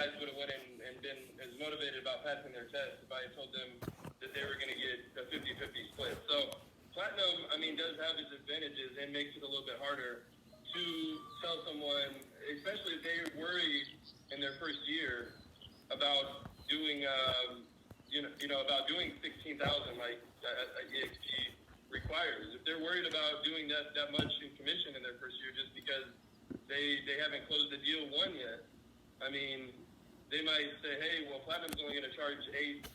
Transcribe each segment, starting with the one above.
guys would have went and been as motivated about passing their test if I had told them that they were going to get a 50-50 split. So Platinum, I mean, does have its advantages and makes it a little bit harder to tell someone, especially if they're worried in their first year about doing, about doing 16,000 like EXP requires. If they're worried about doing that much in commission in their first year just because they haven't closed the deal one yet, I mean, they might say, hey, well, Platinum's only going to charge $8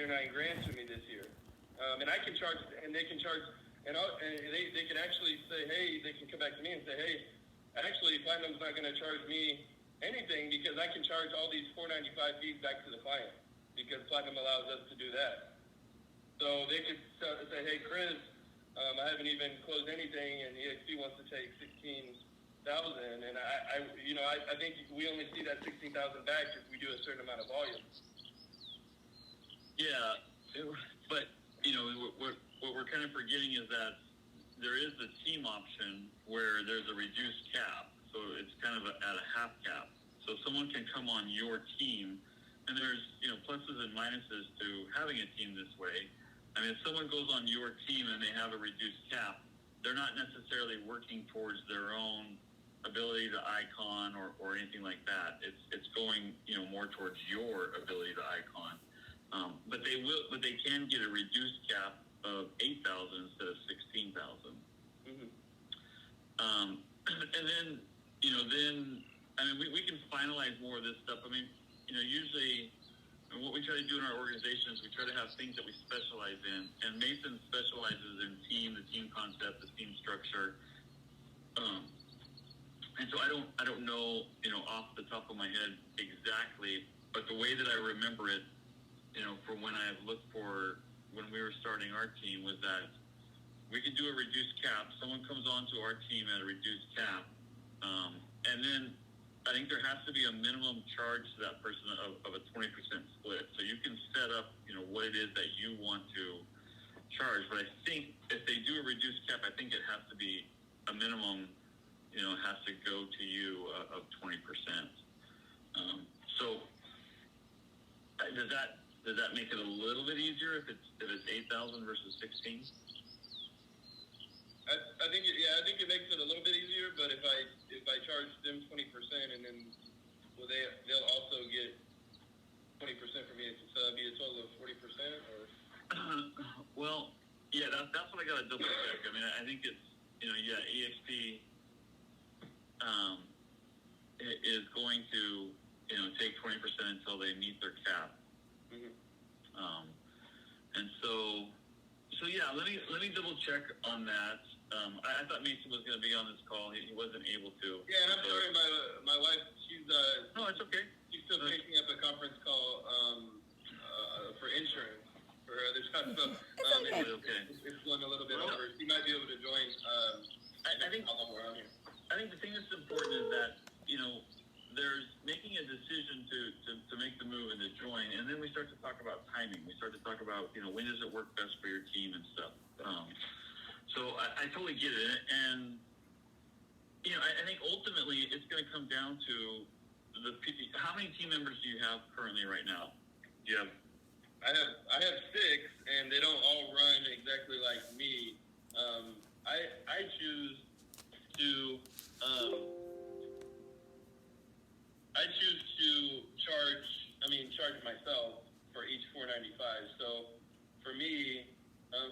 or $9 grand to me this year, and I can charge, and they can charge, and they can actually say, hey, they can come back to me and say, hey, actually, Platinum's not going to charge me anything because I can charge all these $495 fees back to the client because Platinum allows us to do that. So they could say, hey, Chris, I haven't even closed anything, and EXP wants to take 16,000, and I think we only see that 16,000 back if we do a certain amount of volume. Yeah, but what we're kind of forgetting is that there is the team option where there's a reduced cap, so it's kind of at a half cap. So someone can come on your team, and there's pluses and minuses to having a team this way. I mean, if someone goes on your team and they have a reduced cap, they're not necessarily working towards their own ability to icon or anything like that. It's going more towards your ability to icon. But they can get a reduced cap of 8,000 instead of 16,000. Mm-hmm. And then we can finalize more of this stuff. I mean, usually what we try to do in our organization is we try to have things that we specialize in. And Mason specializes in the team concept, the team structure. And so I don't know, off the top of my head exactly, but the way that I remember it, from when I've looked for when we were starting our team was that we could do a reduced cap. Someone comes onto our team at a reduced cap, and then I think there has to be a minimum charge to that person of a 20% split. So you can set up, what it is that you want to charge. But I think if they do a reduced cap, I think it has to be a minimum, has to go to you of 20%. So does that make it a little bit easier if it's 8,000 versus 16? I think it makes it a little bit easier, but if I charge them 20% and then they'll also get 20% from me, so it'll be a total of 40% or. Well, yeah, that's what I got to double check. I mean, I think it's EXP is going to take 20% until they meet their cap. Mm-hmm. And so yeah, let me double check on that. I thought Mason was going to be on this call. He wasn't able to. Yeah, and I'm sorry, my wife, she's no, it's okay. She's still picking up a conference call for insurance for other stuff. So it's going a little bit over. She might be able to join. I think the thing that's important is that there's making a decision to make the move and to join, and then we start to talk about timing. We start to talk about when does it work best for your team and stuff. So I totally get it, and I think ultimately it's going to come down to how many team members do you have currently right now? Do you have? I have 6, and they don't all run exactly like me. I choose to charge myself for each $495. So for me,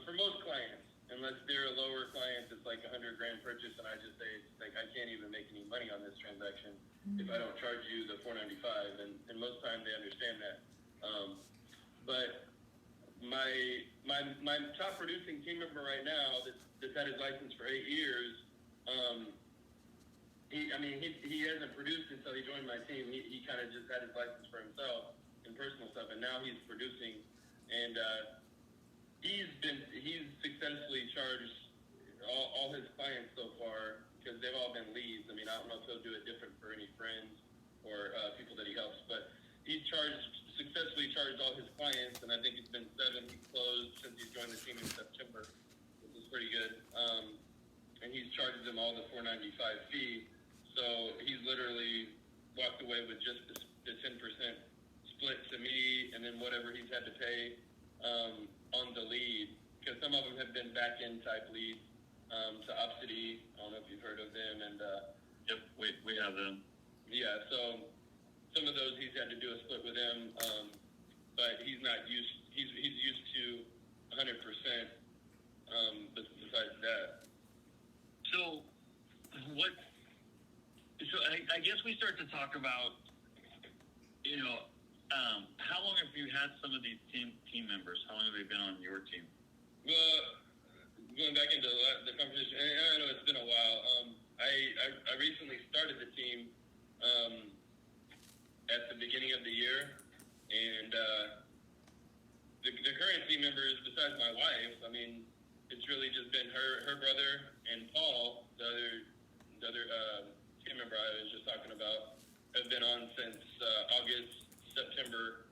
for most clients, unless they're a lower client that's like $100 grand purchase, and I just say it's like I can't even make any money on this transaction if I don't charge you the $495, and most times they understand that. But my top producing team member right now that's had his license for 8 years, he hasn't produced until he joined my team. He kind of just had his license for himself and personal stuff, and now he's producing, and he's successfully charged all his clients so far because they've all been leads. I mean, I don't know if he'll do it different for any friends or people that he helps, but he successfully charged all his clients, and I think it's been 7 he closed since he's joined the team in September, which is pretty good. And he's charged them all the $495 fee. So he's literally walked away with just the 10% split to me, and then whatever he's had to pay on the lead, because some of them have been back-end type leads to Opcity. I don't know if you've heard of them, and yep, we have them. Yeah, so some of those he's had to do a split with them, but he's not used. He's used to 100%. Besides that, so what? So I guess we start to talk about, how long have you had some of these team members? How long have they been on your team? Well, going back into the conversation, I know it's been a while. I recently started the team at the beginning of the year, and the current team members, besides my wife, I mean, it's really just been her brother and Paul, the other team member I was just talking about, have been on since August and September.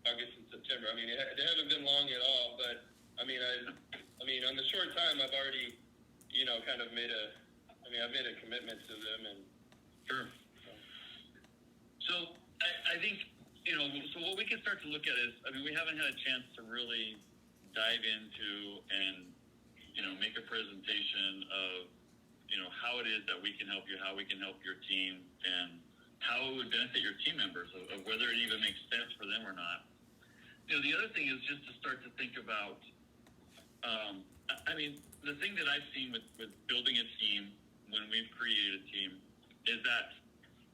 I mean, they haven't been long at all, but I mean, on the short time, I've already, kind of I've made a commitment to them, and sure. So I think, so what we can start to look at is, I mean, we haven't had a chance to really dive into and, make a presentation of, how it is that we can help you, how we can help your team, and how it would benefit your team members, of whether it even makes sense for them or not. The other thing is just to start to think about, the thing that I've seen with building a team, when we've created a team, is that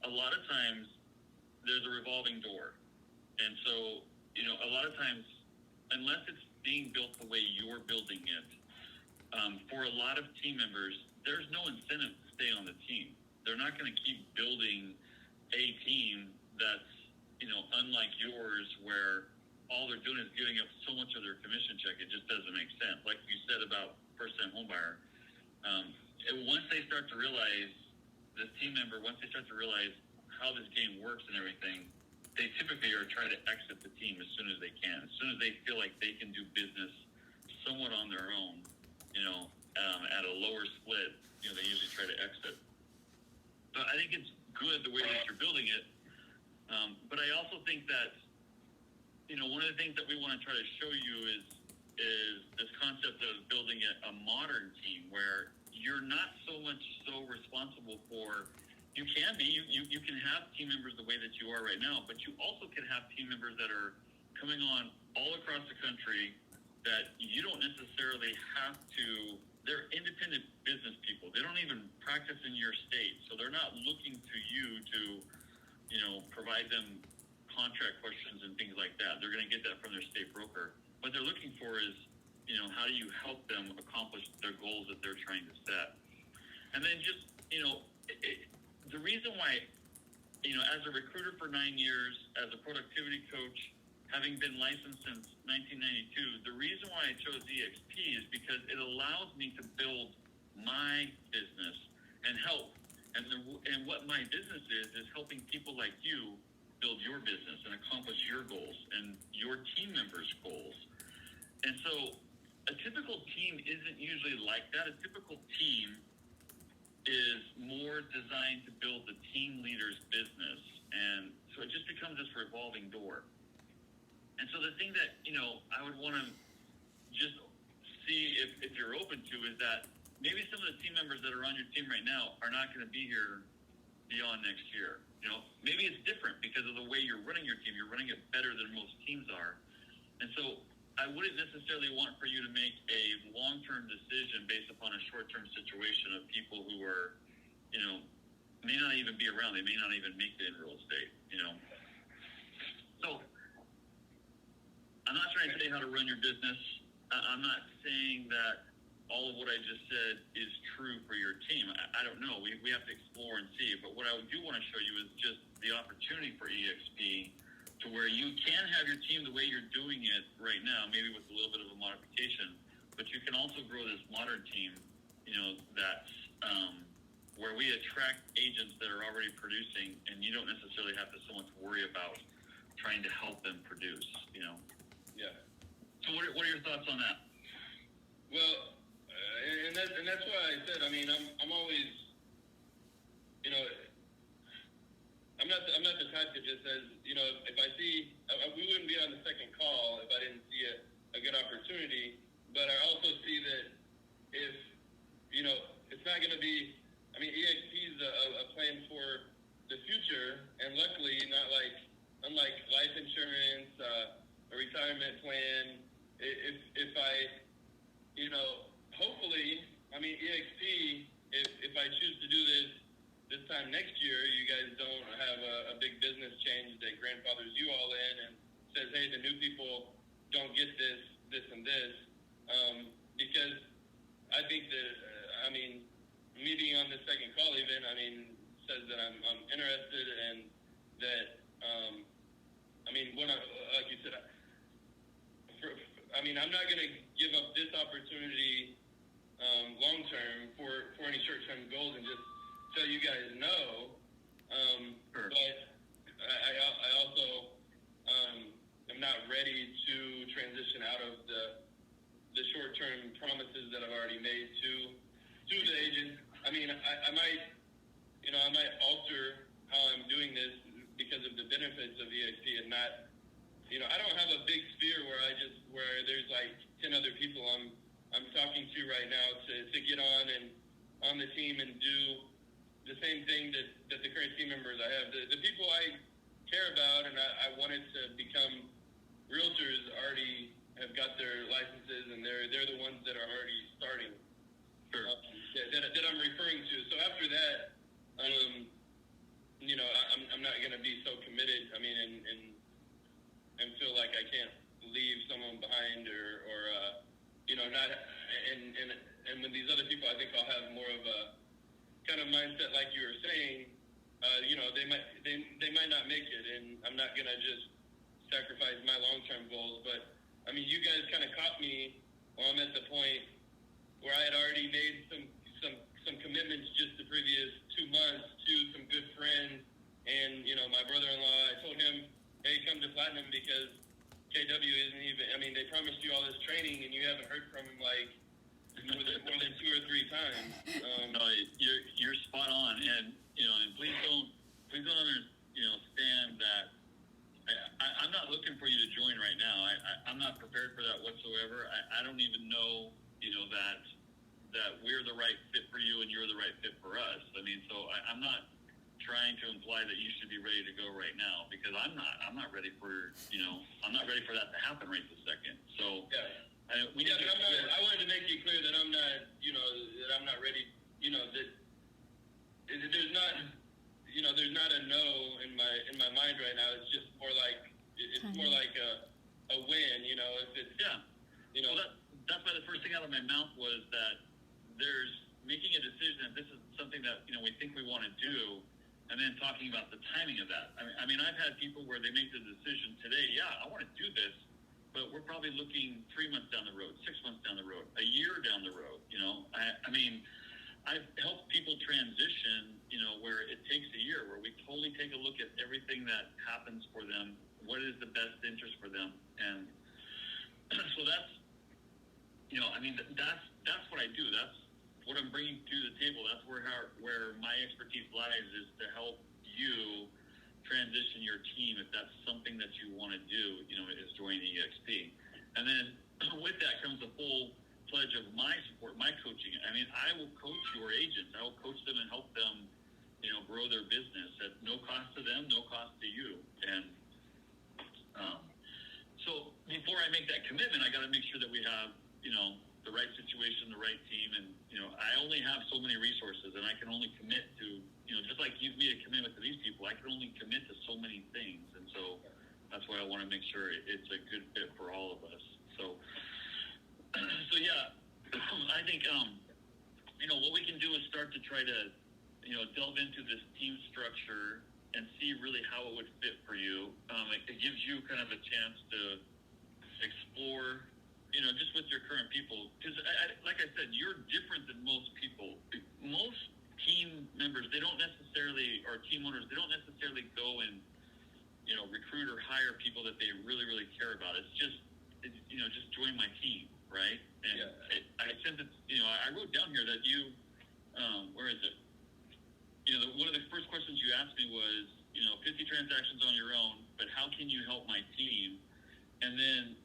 a lot of times there's a revolving door. And so, a lot of times, unless it's being built the way you're building it, for a lot of team members, there's no incentive to stay on the team. They're not going to keep building a team that's, unlike yours, where all they're doing is giving up so much of their commission check. It just doesn't make sense. Like you said about first-time homebuyer, once they start to realize, this team member, once they start to realize how this game works and everything, they typically are trying to exit the team as soon as they can. As soon as they feel like they can do business somewhat on their own, at a lower split, they usually try to exit. So I think it's good the way that you're building it. But I also think that, one of the things that we want to try to show you is this concept of building a modern team where you're not so much so responsible for, you can be, you can have team members the way that you are right now, but you also can have team members that are coming on all across the country that you don't necessarily have to, they're independent business people. They don't even practice in your state. So they're not looking to you to, provide them contract questions and things like that. They're going to get that from their state broker. What they're looking for is, how do you help them accomplish their goals that they're trying to set? And then just, the reason why, as a recruiter for 9 years, as a productivity coach, having been licensed since 1992, the reason why I chose EXP is because it allows me to build my business and help. And what my business is helping people like you build your business and accomplish your goals and your team members' goals. And so a typical team isn't usually like that. A typical team is more designed to build the team leader's business. And so it just becomes this revolving door. And so the thing that, I would want to just see if you're open to is that maybe some of the team members that are on your team right now are not going to be here beyond next year. Maybe it's different because of the way you're running your team. You're running it better than most teams are. And so I wouldn't necessarily want for you to make a long-term decision based upon a short-term situation of people who are, may not even be around. They may not even make it in real estate, So I'm not trying to say how to run your business. I'm not saying that all of what I just said is true for your team. I don't know. We have to explore and see. But what I do want to show you is just the opportunity for EXP to where you can have your team the way you're doing it right now, maybe with a little bit of a modification, but you can also grow this modern team, that's where we attract agents that are already producing, and you don't necessarily have to so much worry about trying to help them produce, Yeah. So what are your thoughts on that? Well, and that's why I said, I'm always, I'm not the type that just says, if I see, we wouldn't be on the second call if I didn't see a good opportunity. But I also see that if, it's not going to be, EXP is a plan for the future, and luckily, unlike life insurance, a retirement plan, if I, hopefully, EXP, if I choose to do this time next year, you guys don't have a big business change that grandfathers you all in and says, hey, the new people don't get this, and this. Because I think that, me being on the second call even, says that I'm interested and that, like you said, I'm not going to give up this opportunity long term for any short term goals and just so you guys know. Sure. But I also am not ready to transition out of the short term promises that I've already made to the agent. I might alter how I'm doing this because of the benefits of EXP and not. I don't have a big sphere where there's like 10 other people I'm talking to right now to get on the team and do the same thing that the current team members I have. The people I care about and I wanted to become realtors already have got their licenses and they're the ones that are already starting. Sure. That I'm referring to. So after that, I'm not going to be so committed. And feel like I can't leave someone behind or not. And with these other people, I think I'll have more of a kind of mindset, like you were saying. They might not make it, and I'm not going to just sacrifice my long-term goals. But you guys kind of caught me while I'm at the point where I had already made some commitments just the previous 2 months to some good friends, and my brother-in-law. I told him, hey, come to Platinum because KW isn't even. They promised you all this training, and you haven't heard from him like more than 2 or 3 times. No, you're spot on, and and please don't understand that. I'm not looking for you to join right now. I'm not prepared for that whatsoever. I don't even know, that we're the right fit for you and you're the right fit for us. So I'm not trying to imply that you should be ready to go right now because I'm not ready for, I'm not ready for that to happen right this second. So yeah. I wanted to make it clear that I'm not, that I'm not ready, that there's not, there's not a no in my mind right now. It's just more like, more like a win, if it's, yeah. Well, that's why the first thing out of my mouth was that there's making a decision that this is something that, we think we want to do, and then talking about the timing of that. I've had people where they make the decision today, yeah, I want to do this, but we're probably looking 3 months down the road, 6 months down the road, a year down the road, I've helped people transition, where it takes a year, where we totally take a look at everything that happens for them, what is the best interest for them, and so that's, that's what I do. That's what I'm bringing to the table. That's where my expertise lies, is to help you transition your team if that's something that you want to do, is join EXP. And then with that comes a full pledge of my support, my coaching. I will coach your agents. I will coach them and help them, grow their business at no cost to them, no cost to you. And so before I make that commitment, I got to make sure that we have, the right situation, the right team. And, I only have so many resources, and I can only commit to, just like you've made a commitment to these people, I can only commit to so many things. And so that's why I want to make sure it's a good fit for all of us. So yeah, I think, what we can do is start to try to, delve into this team structure and see really how it would fit for you. It gives you kind of a chance to explore, just with your current people. Because, like I said, you're different than most people. Most team members, they don't necessarily, or team owners, they don't necessarily go and, recruit or hire people that they really, really care about. It's just, just join my team, right? And yeah. I sent it, I wrote down here that you, where is it? One of the first questions you asked me was, 50 transactions on your own, but how can you help my team? And then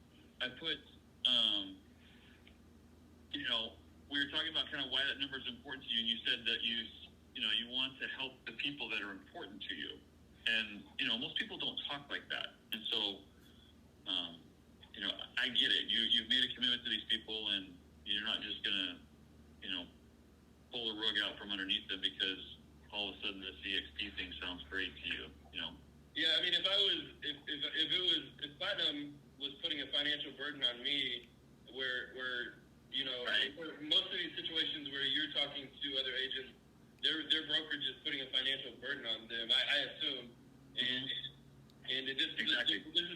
I put, we were talking about kind of why that number is important to you, and you said that you want to help the people that are important to you. And, most people don't talk like that. And so, I get it. You've made a commitment to these people, and you're not just going to, pull the rug out from underneath them because all of a sudden this EXP thing sounds great to you, Yeah, I mean, if Platinum was putting a financial burden on me, where Right. most of these situations where you're talking to other agents, their brokerage is putting a financial burden on them, I assume, and this is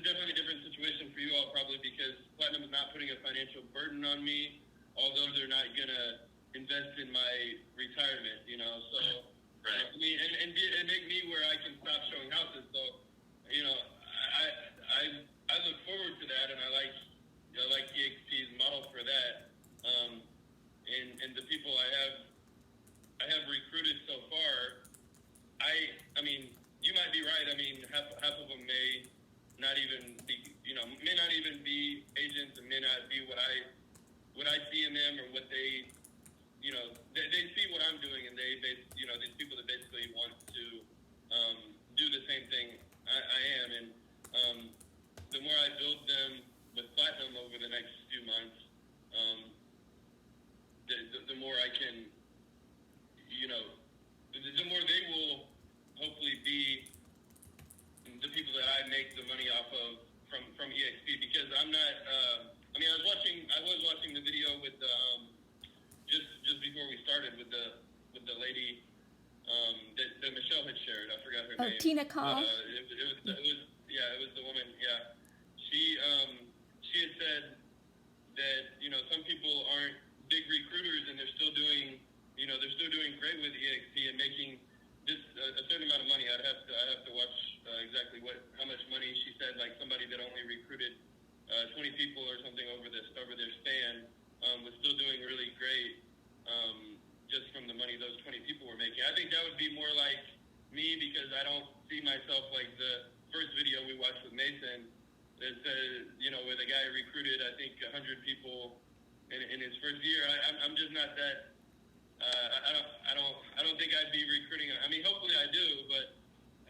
definitely a different situation for you all probably because Platinum is not putting a financial burden on me, although they're not gonna invest in my retirement, so. Right. I mean, and make me where I can stop showing houses. So, I look forward to that, and I like EXP's model for that. And the people I have recruited so far, I mean, you might be right. I mean, half of them may not even be, may not even be agents, and may not be what I see in them or what they. They see what I'm doing, and these people that basically want to do the same thing I am, and the more I build them with Platinum over the next few months, the more I can, the more they will hopefully be the people that I make the money off of from EXP, because I'm not. I was watching the video with the. Just before we started with the lady that Michelle had shared, I forgot her name. Tina Call. It was the woman. Yeah, she had said that some people aren't big recruiters and they're still doing great with EXP and making this a certain amount of money. I have to watch exactly how much money she said. Like somebody that only recruited 20 people or something over their span. Was still doing really great just from the money those 20 people were making. I think that would be more like me because I don't see myself like the first video we watched with Mason that says, where the guy recruited, I think, 100 people in his first year. I'm just not that. I don't think I'd be recruiting. I mean, hopefully I do, but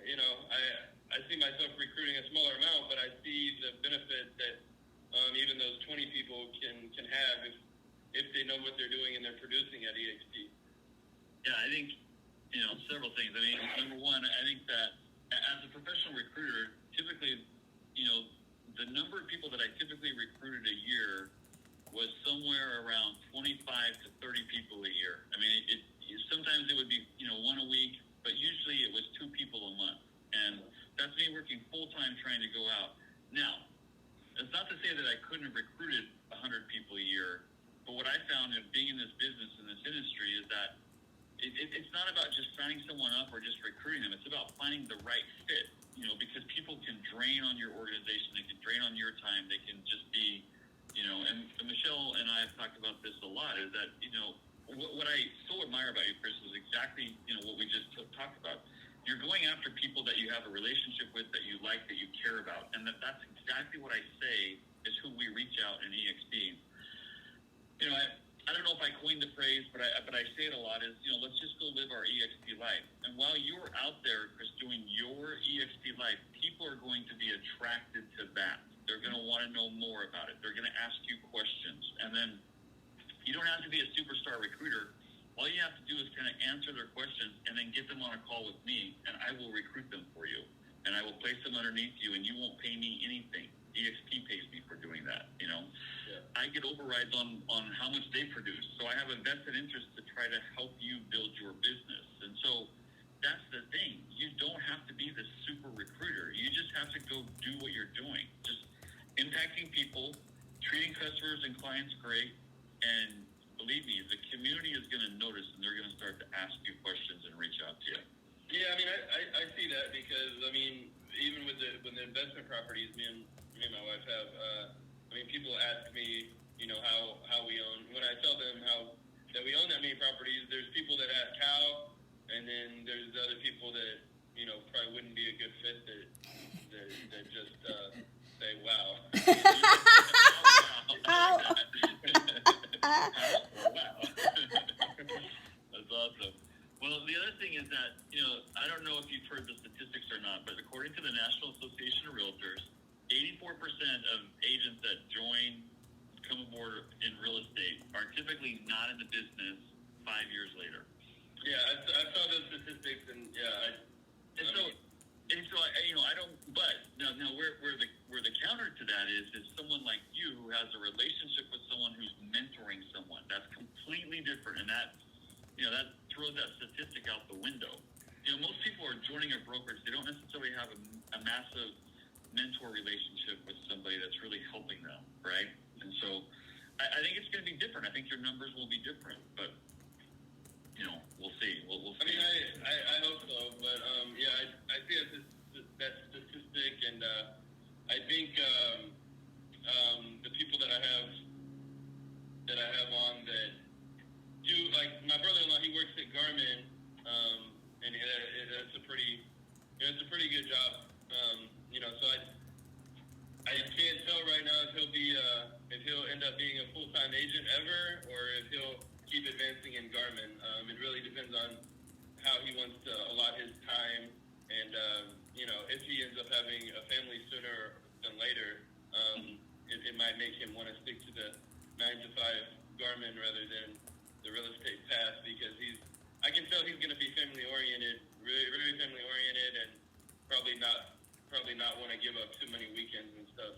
I see myself recruiting a smaller amount, but I see the benefit that even those 20 people can have if they know what they're doing and they're producing at EXP. Yeah, I think, several things. I mean, number one, I think that as a professional recruiter, typically, the number of people that I typically recruited a year was somewhere around 25 to 30 people a year. I mean, sometimes it would be, one a week, but usually it was 2 people a month. And that's me working full-time trying to go out. Now, it's not to say that I couldn't have recruited 100 people a year, but what I found in being in this business, in this industry, is that it's not about just signing someone up or just recruiting them. It's about finding the right fit, because people can drain on your organization. They can drain on your time. They can just be, and Michelle and I have talked about this a lot, is that, what I so admire about you, Chris, is exactly, what we just talked about. You're going after people that you have a relationship with, that you like, that you care about. And that's exactly what I say is who we reach out in EXP. I don't know if I coined the phrase, but I say it a lot, is, let's just go live our EXP life. And while you're out there, Chris, doing your EXP life, people are going to be attracted to that. They're going to want to know more about it. They're going to ask you questions. And then you don't have to be a superstar recruiter. All you have to do is kind of answer their questions and then get them on a call with me, and I will recruit them for you. And I will place them underneath you, and you won't pay me anything. EXP pays me for doing that, Yeah. I get overrides on how much they produce. So I have a vested interest to try to help you build your business. And so that's the thing. You don't have to be the super recruiter. You just have to go do what you're doing. Just impacting people, treating customers and clients great, and believe me, the community is going to notice, and they're going to start to ask you questions and reach out to you. Yeah, I mean, I see that because, I mean, even with the investment properties, me and my wife have, people ask me, how we own. When I tell them that we own that many properties, there's people that ask how, and then there's other people that, probably wouldn't be a good good fit that just say wow. Wow. That's awesome. Well, the other thing is that, I don't know if you've heard the statistics or not, but according to the National Association of Realtors, 84% of agents that come aboard in real estate are typically not in the business 5 years later. Yeah, I saw those statistics, and I don't. But now, where the counter to that is someone like you who has a relationship with someone who's mentoring someone. That's completely different, and that throws that statistic out the window. Most people are joining a brokerage. They don't necessarily have a massive mentor relationship with somebody that's really helping them, right? And so, I think it's going to be different. I think your numbers will be different, but we'll see. We'll see. I mean, I hope so, but I see that statistic, and I think the people that I have on that do, like my brother-in-law, he works at Garmin, and it's a pretty good job. So I can't tell right now if he'll end up being a full-time agent ever, or if he'll keep advancing in Garmin. It really depends on how he wants to allot his time, and if he ends up having a family sooner than later, it might make him want to stick to the 9-to-5 Garmin rather than the real estate path, because I can tell he's going to be family oriented, really, really family oriented, and probably not want to give up too many weekends and stuff.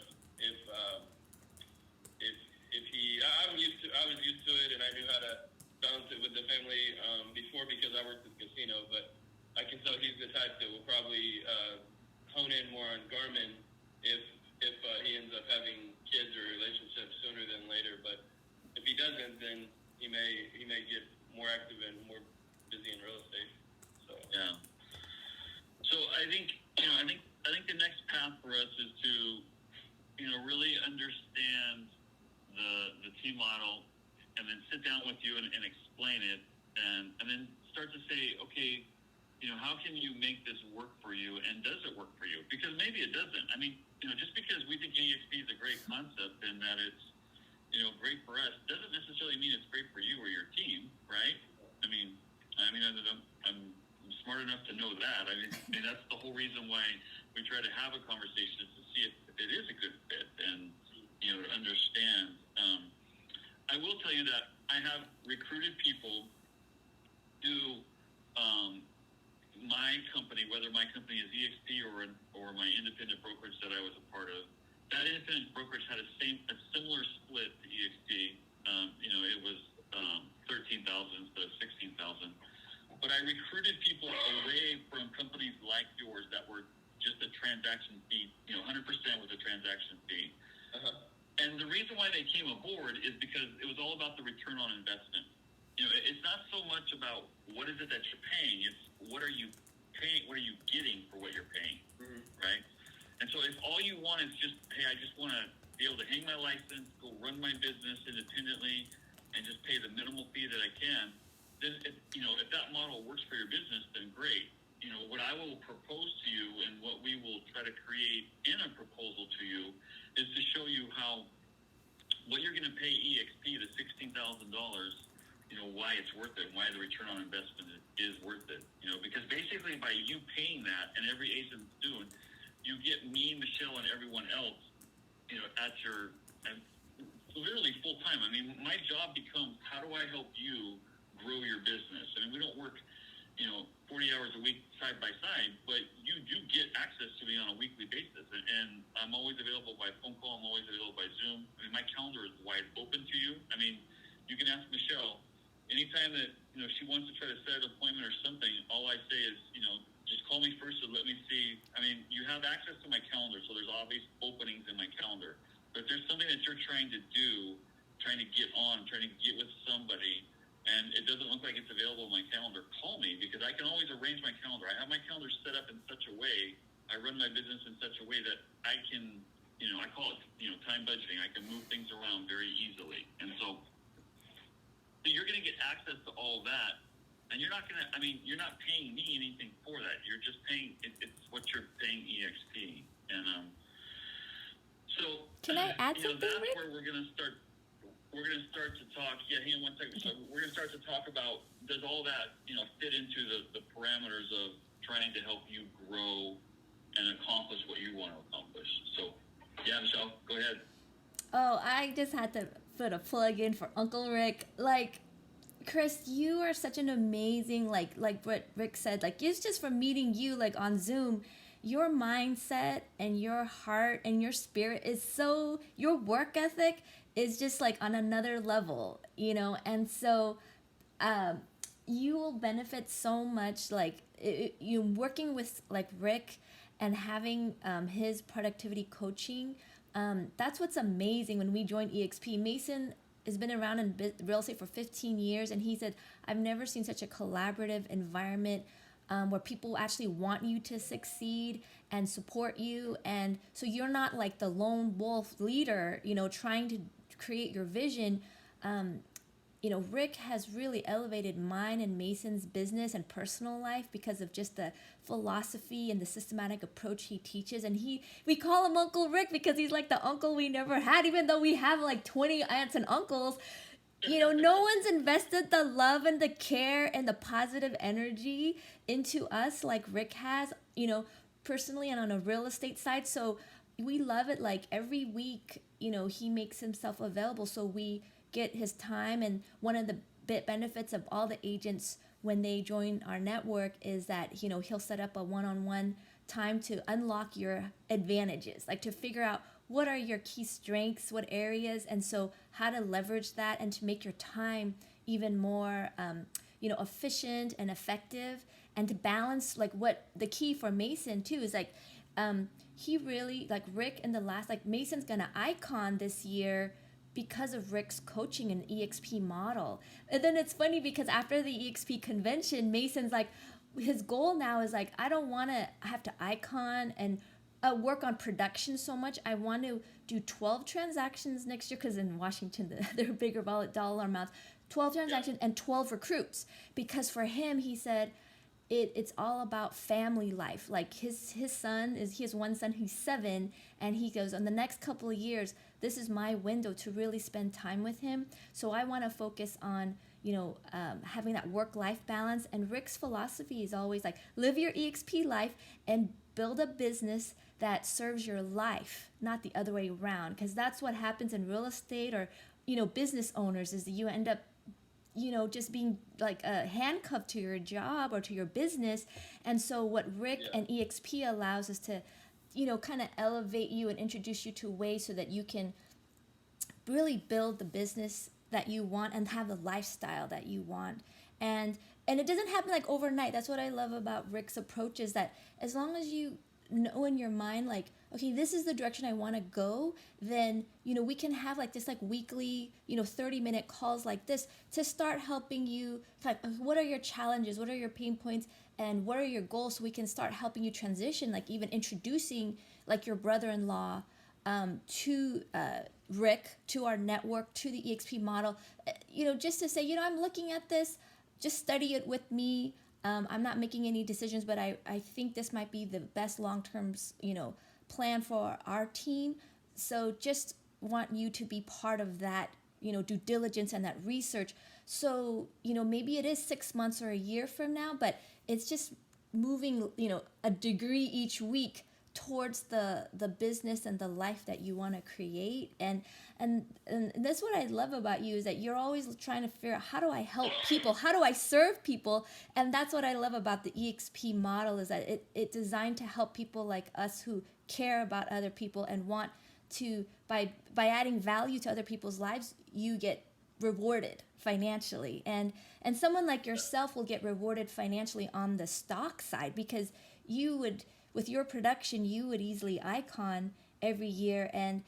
I was used to it, and I knew how to balance it with the family before, because I worked at the casino. But I can tell he's the type that will probably hone in more on Garmin if he ends up having kids or relationships sooner than later. But if he doesn't, then he may get more active and more busy in real estate. So yeah. So I think the next path for us is to really understand the team model, and then sit down with you and explain it, and then start to say, okay, how can you make this work for you, and does it work for you? Because maybe it doesn't. I mean, just because we think EXP is a great concept and that it's great for us, doesn't necessarily mean it's great for you or your team, right? I mean, I'm smart enough to know that. I mean, that's the whole reason why we try to have a conversation, is to see if it is a good fit, and to understand. I will tell you that I have recruited people to my company, whether my company is EXP or my independent brokerage that I was a part of. That independent brokerage had a similar split to EXP. It was 13,000 instead of 16,000. But I recruited people away from companies like yours that were just a transaction fee. 100% was a transaction fee. Uh-huh. And the reason why they came aboard is because it was all about the return on investment. It's not so much about what is it that you're paying. It's what are you paying, what are you getting for what you're paying, right? And so if all you want is just, hey, I just want to be able to hang my license, go run my business independently, and just pay the minimal fee that I can, then if that model works for your business, then great. What I will propose to you, and what we will try to create in a proposal to you, is to show you how what you're going to pay EXP, the $16,000, why it's worth it, and why the return on investment is worth it. Because basically by you paying that, and every agent's doing, you get me, Michelle, and everyone else, literally full time. I mean, my job becomes, how do I help you grow your business? I mean, we don't work 40 hours a week side by side, but you do get access to me on a weekly basis. And I'm always available by phone call. I'm always available by Zoom. I mean, my calendar is wide open to you. I mean, you can ask Michelle anytime that, she wants to try to set an appointment or something. All I say is, just call me first and let me see. I mean, you have access to my calendar, so there's obvious openings in my calendar. But if there's something that you're trying to do, trying to get on, trying to get with somebody, and it doesn't look like it's available in my calendar, call me, because I can always arrange my calendar. I have my calendar set up in such a way, I run my business in such a way that I can, I call it, time budgeting. I can move things around very easily. And so you're going to get access to all of that, and you're not paying me anything for that. You're just paying, it's what you're paying EXP. And so can I add something, that's Rick? where we're going to start. We're going to start to talk. Yeah, hang on one second. So we're going to start to talk about, does all that fit into the parameters of trying to help you grow and accomplish what you want to accomplish. So yeah, Michelle, go ahead. Oh, I just had to put a plug in for Uncle Rick. Like, Chris, you are such an amazing, like what Rick said, like it's just from meeting you like on Zoom, your mindset and your heart and your spirit is so, your work ethic is just like on another level, and so you will benefit so much, like you working with like Rick and having his productivity coaching. That's what's amazing. When we joined EXP, Mason has been around in real estate for 15 years, and he said, I've never seen such a collaborative environment where people actually want you to succeed and support you. And so you're not like the lone wolf leader, trying to create your vision. Rick has really elevated mine and Mason's business and personal life because of just the philosophy and the systematic approach he teaches. And we call him Uncle Rick because he's like the uncle we never had, even though we have like 20 aunts and uncles. No one's invested the love and the care and the positive energy into us like Rick has, personally and on a real estate side. So we love it. Like every week, he makes himself available. So we get his time. And one of the benefits of all the agents when they join our network is that, he'll set up a one-on-one time to unlock your advantages, like to figure out what are your key strengths, what areas, and so how to leverage that and to make your time even more, efficient and effective, and to balance, like what the key for Mason too is like, he really, like Rick in the last, like Mason's gonna icon this year because of Rick's coaching and EXP model. And then it's funny because after the EXP convention, Mason's like, his goal now is like, I don't want to have to icon and work on production so much. I want to do 12 transactions next year because in Washington, they're bigger dollar amounts, 12 transactions and 12 recruits. Because for him, he said, it's all about family life. Like his son he has one son who's 7, and he goes, in the next couple of years, this is my window to really spend time with him. So I want to focus on, having that work-life balance. And Rick's philosophy is always like, live your EXP life and build a business that serves your life, not the other way around. Because that's what happens in real estate or, business owners is that you end up just being like handcuffed to your job or to your business. And so what Rick and EXP allows is to, kind of elevate you and introduce you to ways so that you can really build the business that you want and have the lifestyle that you want. And it doesn't happen like overnight. That's what I love about Rick's approach, is that as long as you know in your mind, like, okay, this is the direction I want to go, then, we can have like this like weekly, 30-minute calls like this to start helping you, like, what are your challenges? What are your pain points? And what are your goals? So we can start helping you transition, like even introducing like your brother-in-law to Rick, to our network, to the EXP model, just to say, I'm looking at this, just study it with me. I'm not making any decisions, but I think this might be the best long-term, plan for our team. So just want you to be part of that, due diligence and that research. So, maybe it is 6 months or a year from now, but it's just moving, a degree each week towards the business and the life that you want to create. And that's what I love about you, is that you're always trying to figure out, how do I help people? How do I serve people? And that's what I love about the EXP model, is that it's designed to help people like us who care about other people and want to, by adding value to other people's lives, you get rewarded financially. And someone like yourself will get rewarded financially on the stock side, because you would, with your production, you would easily icon every year. And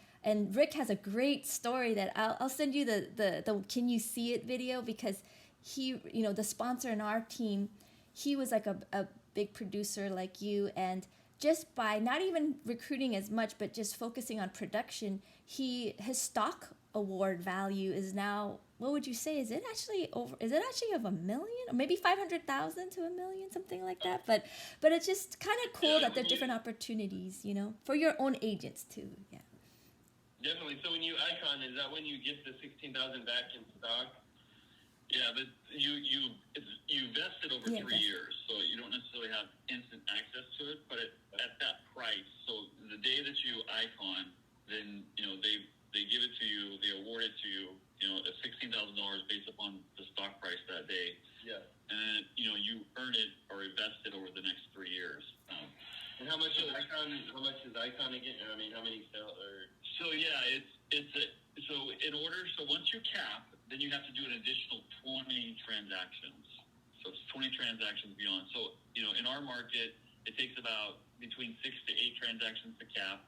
Rick has a great story that I'll send you the Can You See It video, because he, the sponsor in our team, he was like a big producer like you, and just by not even recruiting as much, but just focusing on production, his stock award value is now, what would you say? Is it actually of 1 million, or maybe 500,000 to 1 million, something like that? But it's just kind of cool that there are different opportunities, for your own agents too. Yeah. Definitely. So when you icon, is that when you get the 16,000 back in stock? Yeah, but you vest it over 3 years, so you don't necessarily have instant access to it. But at that price, so the day that you icon, then they give it to you, they award it to you, at $16,000 based upon the stock price that day. Yeah. And you earn it or invest it over the next 3 years. And how much is icon? How much is icon again? I mean, how many sell or? So yeah, so once you cap, then you have to do an additional 20 transactions. So it's 20 transactions beyond. So in our market, it takes about between 6 to 8 transactions to cap.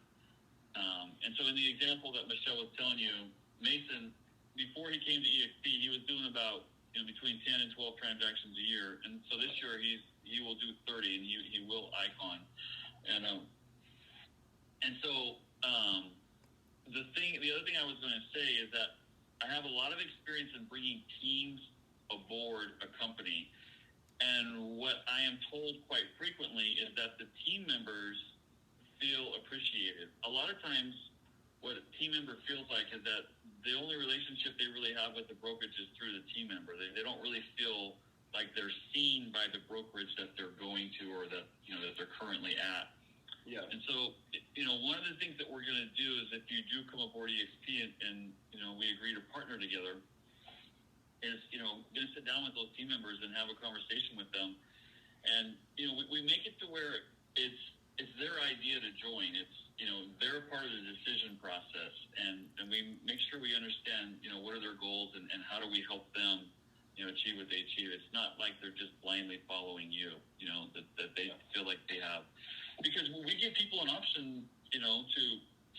And so in the example that Michelle was telling you, Mason, before he came to EXP, he was doing about between 10 and 12 transactions a year. And so this year he will do 30, and he will icon. And so the other thing I was going to say is that I have a lot of experience in bringing teams aboard a company, and what I am told quite frequently is that the team members feel appreciated. A lot of times, what a team member feels like is that the only relationship they really have with the brokerage is through the team member. They don't really feel like they're seen by the brokerage that they're going to, or that that they're currently at. Yeah. And so, one of the things that we're going to do is, if you do come aboard EXP and we agree to partner together, is, going to sit down with those team members and have a conversation with them. And, we make it to where it's their idea to join. It's, they're part of the decision process. And we make sure we understand, what are their goals and how do we help them, achieve what they achieve. It's not like they're just blindly following you, that they feel like they have. Because we give people an option, to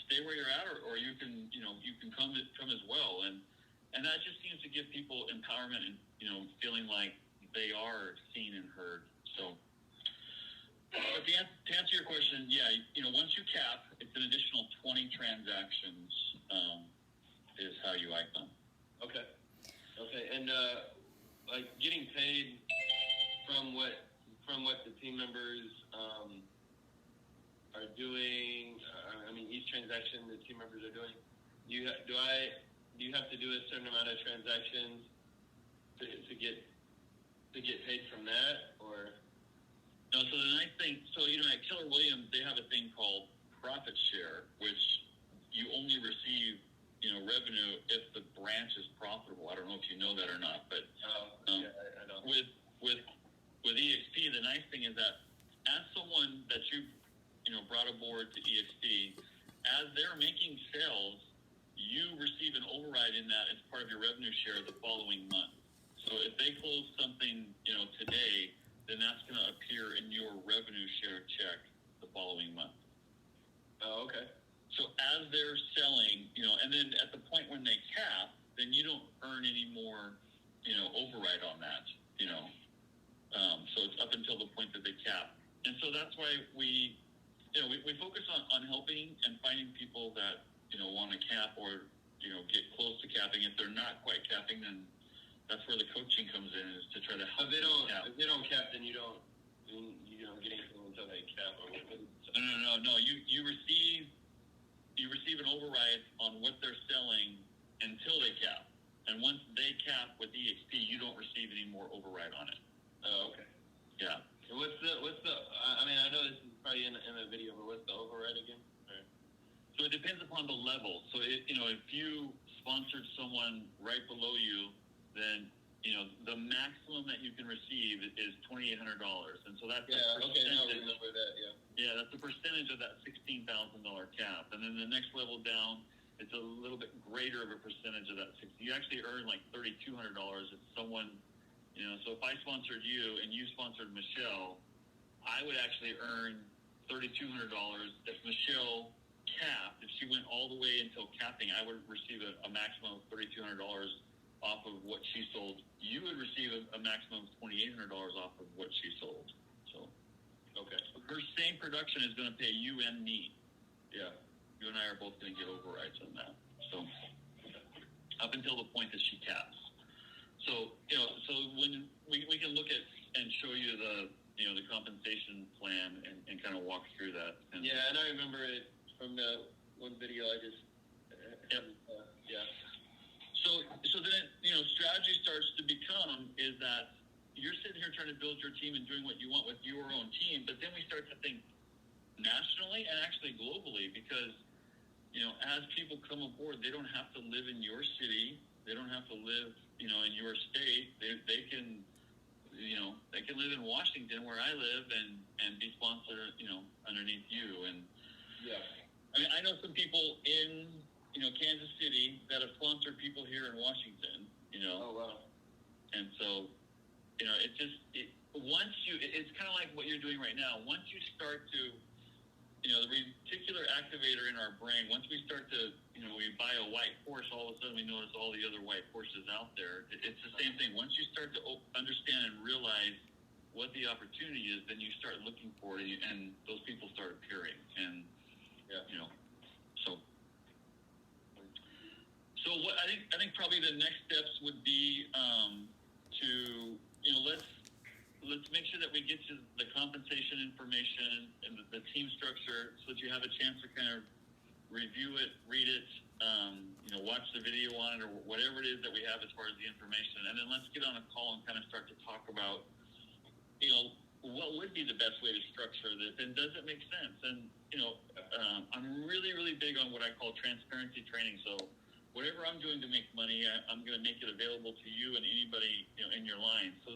stay where you're at, or you can, you can come as well. And that just seems to give people empowerment and, feeling like they are seen and heard. So, but to answer your question, yeah, once you cap, it's an additional 20 transactions, is how you icon. Okay. And, like getting paid from what the team members, are doing, I mean, each transaction the team members are doing, do you have to do a certain amount of transactions to get paid from that, or? No, so the nice thing, at Keller Williams, they have a thing called profit share, which you only receive, revenue if the branch is profitable. I don't know if you know that or not, but yeah, I don't. With EXP, the nice thing is that as someone that you've brought aboard to EXP, as they're making sales, you receive an override in that as part of your revenue share the following month. So if they close something, today, then that's going to appear in your revenue share check the following month. Oh, okay. So as they're selling, and then at the point when they cap, then you don't earn any more, override on that, so it's up until the point that they cap. And so that's why we focus on helping and finding people that, want to cap or, get close to capping. If they're not quite capping, then that's where the coaching comes in, is to try to help them cap. If they don't cap, then you don't get anything until they cap. Or No. You receive an override on what they're selling until they cap. And once they cap with EXP, you don't receive any more override on it. Oh, okay. Yeah. And what's the? I mean, I know this is probably in the video, but what's the override again? Right. So it depends upon the level. So if you sponsored someone right below you, then the maximum that you can receive is $2,800, and so that's okay. No, I remember that. Yeah. Yeah, that's a percentage of that $16,000 cap, and then the next level down, it's a little bit greater of a percentage of that 60. You actually earn like $3,200 if someone, So if I sponsored you and you sponsored Michelle, I would actually earn $3,200. If Michelle capped, if she went all the way until capping, I would receive a maximum of $3,200 off of what she sold. You would receive a maximum of $2,800 off of what she sold. So, okay. Her same production is going to pay you and me. Yeah. You and I are both going to get overrides on that. So, up until the point that she caps. So, so when we can look at and show you the compensation plan and kind of walk through that. And I remember it from the one video I just. So then, strategy starts to become is that you're sitting here trying to build your team and doing what you want with your own team, but then we start to think nationally and actually globally, because, as people come aboard, they don't have to live in your city. They don't have to live, in your state. They can, they can live in Washington where I live and be sponsored, underneath you. And I mean, I know some people in, Kansas City that have sponsored people here in Washington, Oh, wow. And so, it's kind of like what you're doing right now. Once you start to, the reticular activator in our brain, once we start to, we buy a white horse, all of a sudden we notice all the other white horses out there. It's the same thing. Once you start to understand and realize what the opportunity is, then you start looking for it, and those people start appearing. And, so what I think probably the next steps would be to, let's make sure that we get you the compensation information and the team structure so that you have a chance to kind of review it, read it, watch the video on it, or whatever it is that we have as far as the information. And then let's get on a call and kind of start to talk about, what would be the best way to structure this, and does it make sense? And, I'm really, really big on what I call transparency training. So whatever I'm doing to make money, I'm going to make it available to you and anybody, in your line. So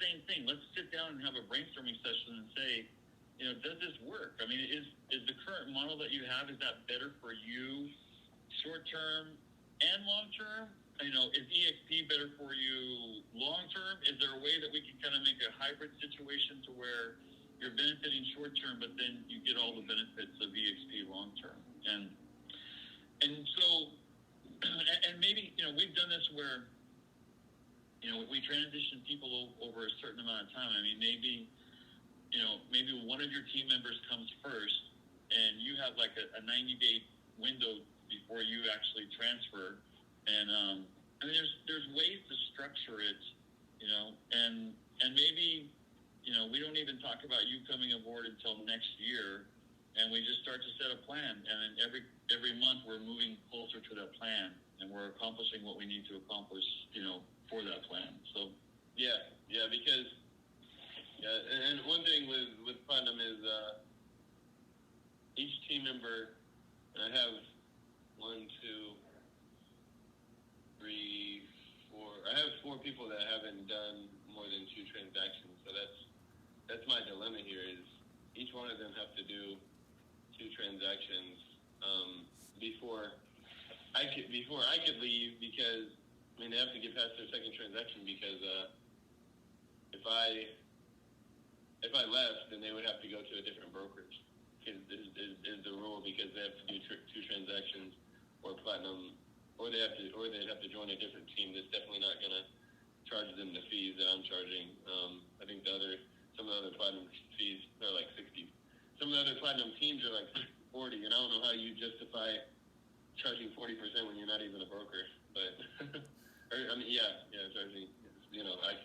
same thing. Let's sit down and have a brainstorming session and say, does this work? I mean, is the current model that you have, is that better for you short term and long term? Is EXP better for you long term? Is there a way that we can kind of make a hybrid situation to where you're benefiting short term, but then you get all the benefits of EXP long term? And so, and maybe, we've done this where, we transition people over a certain amount of time. I mean, maybe one of your team members comes first and you have like a 90-day window before you actually transfer. And, I mean, there's ways to structure it, and maybe, we don't even talk about you coming aboard until next year, and we just start to set a plan. And then every month we're moving closer to that plan, and we're accomplishing what we need to accomplish, for that plan. So, because and one thing with Platinum is each team member, and I have 1, 2, 3, 4. I have 4 people that haven't done more than 2 transactions. So that's my dilemma here. Is each one of them have to do 2 transactions before I could leave, because they have to get past their second transaction, because if I left, then they would have to go to a different brokerage. Is the rule, because they have to do 2 transactions or Platinum, or they'd have to join a different team that's definitely not going to charge them the fees that I'm charging. I think some of the other Platinum fees are like 60. Some of the other Platinum teams are like 40, and I don't know how you justify charging 40% when you're not even a broker. But charging.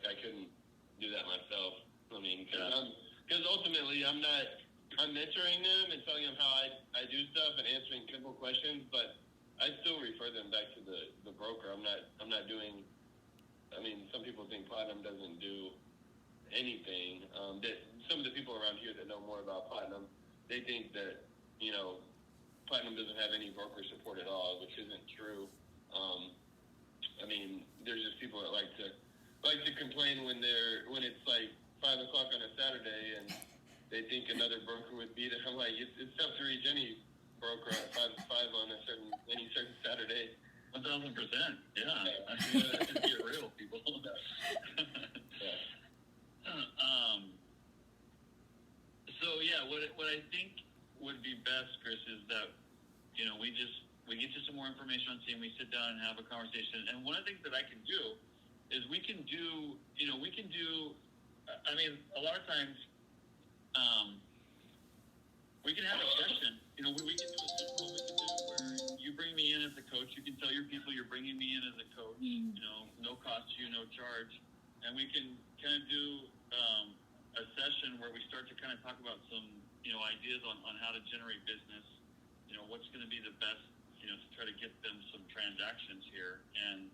I couldn't do that myself. I mean, because ultimately I'm mentoring them and telling them how I do stuff and answering simple questions, but I still refer them back to the broker. I'm not doing. I mean, some people think Platinum doesn't do anything. That some of the people around here that know more about Platinum, they think that Platinum doesn't have any broker support at all, which isn't true. I mean, there's just people that like to complain when it's like 5 o'clock on a Saturday and they think another broker would be there. I'm like, it's tough to reach any broker at 5 on any certain Saturday. 1,000%. Yeah. I mean, let's just get real, people. So yeah, what I think would be best, Chris, is that we get you some more information on team. We sit down and have a conversation. And one of the things that I can do is we can do. I mean, a lot of times, we can have a session. We can do a simple. We can do where you bring me in as a coach coach. You can tell your people you're bringing me in as a coach. You know, no cost to you, no charge, and we can kind of do a session where we start to kind of talk about some, you know, ideas on how to generate business. You know, what's going to be the best, you know, to try to get them some transactions here, and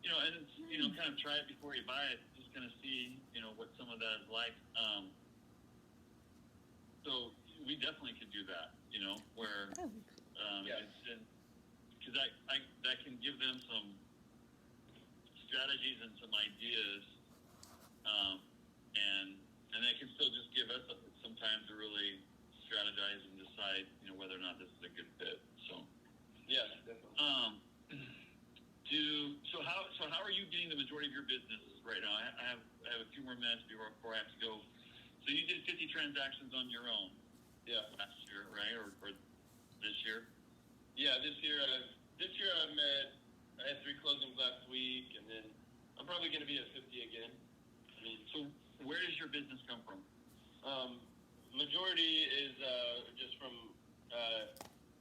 you know, and it's, you know, kind of try it before you buy it. Just kind of see, you know, what some of that is like. So we definitely could do that, you know, where because that can give them some strategies and some ideas, and they can still just give us some time to really strategize and decide, you know, whether or not this is a good fit. So yeah, definitely. So how are you getting the majority of your business right now? I have a few more minutes before I have to go. So you did 50 transactions on your own. Yeah. Last year, right, or this year? Yeah, this year I had 3 closings last week, and then I'm probably going to be at 50 again. I mean, so where does your business come from? Majority is just from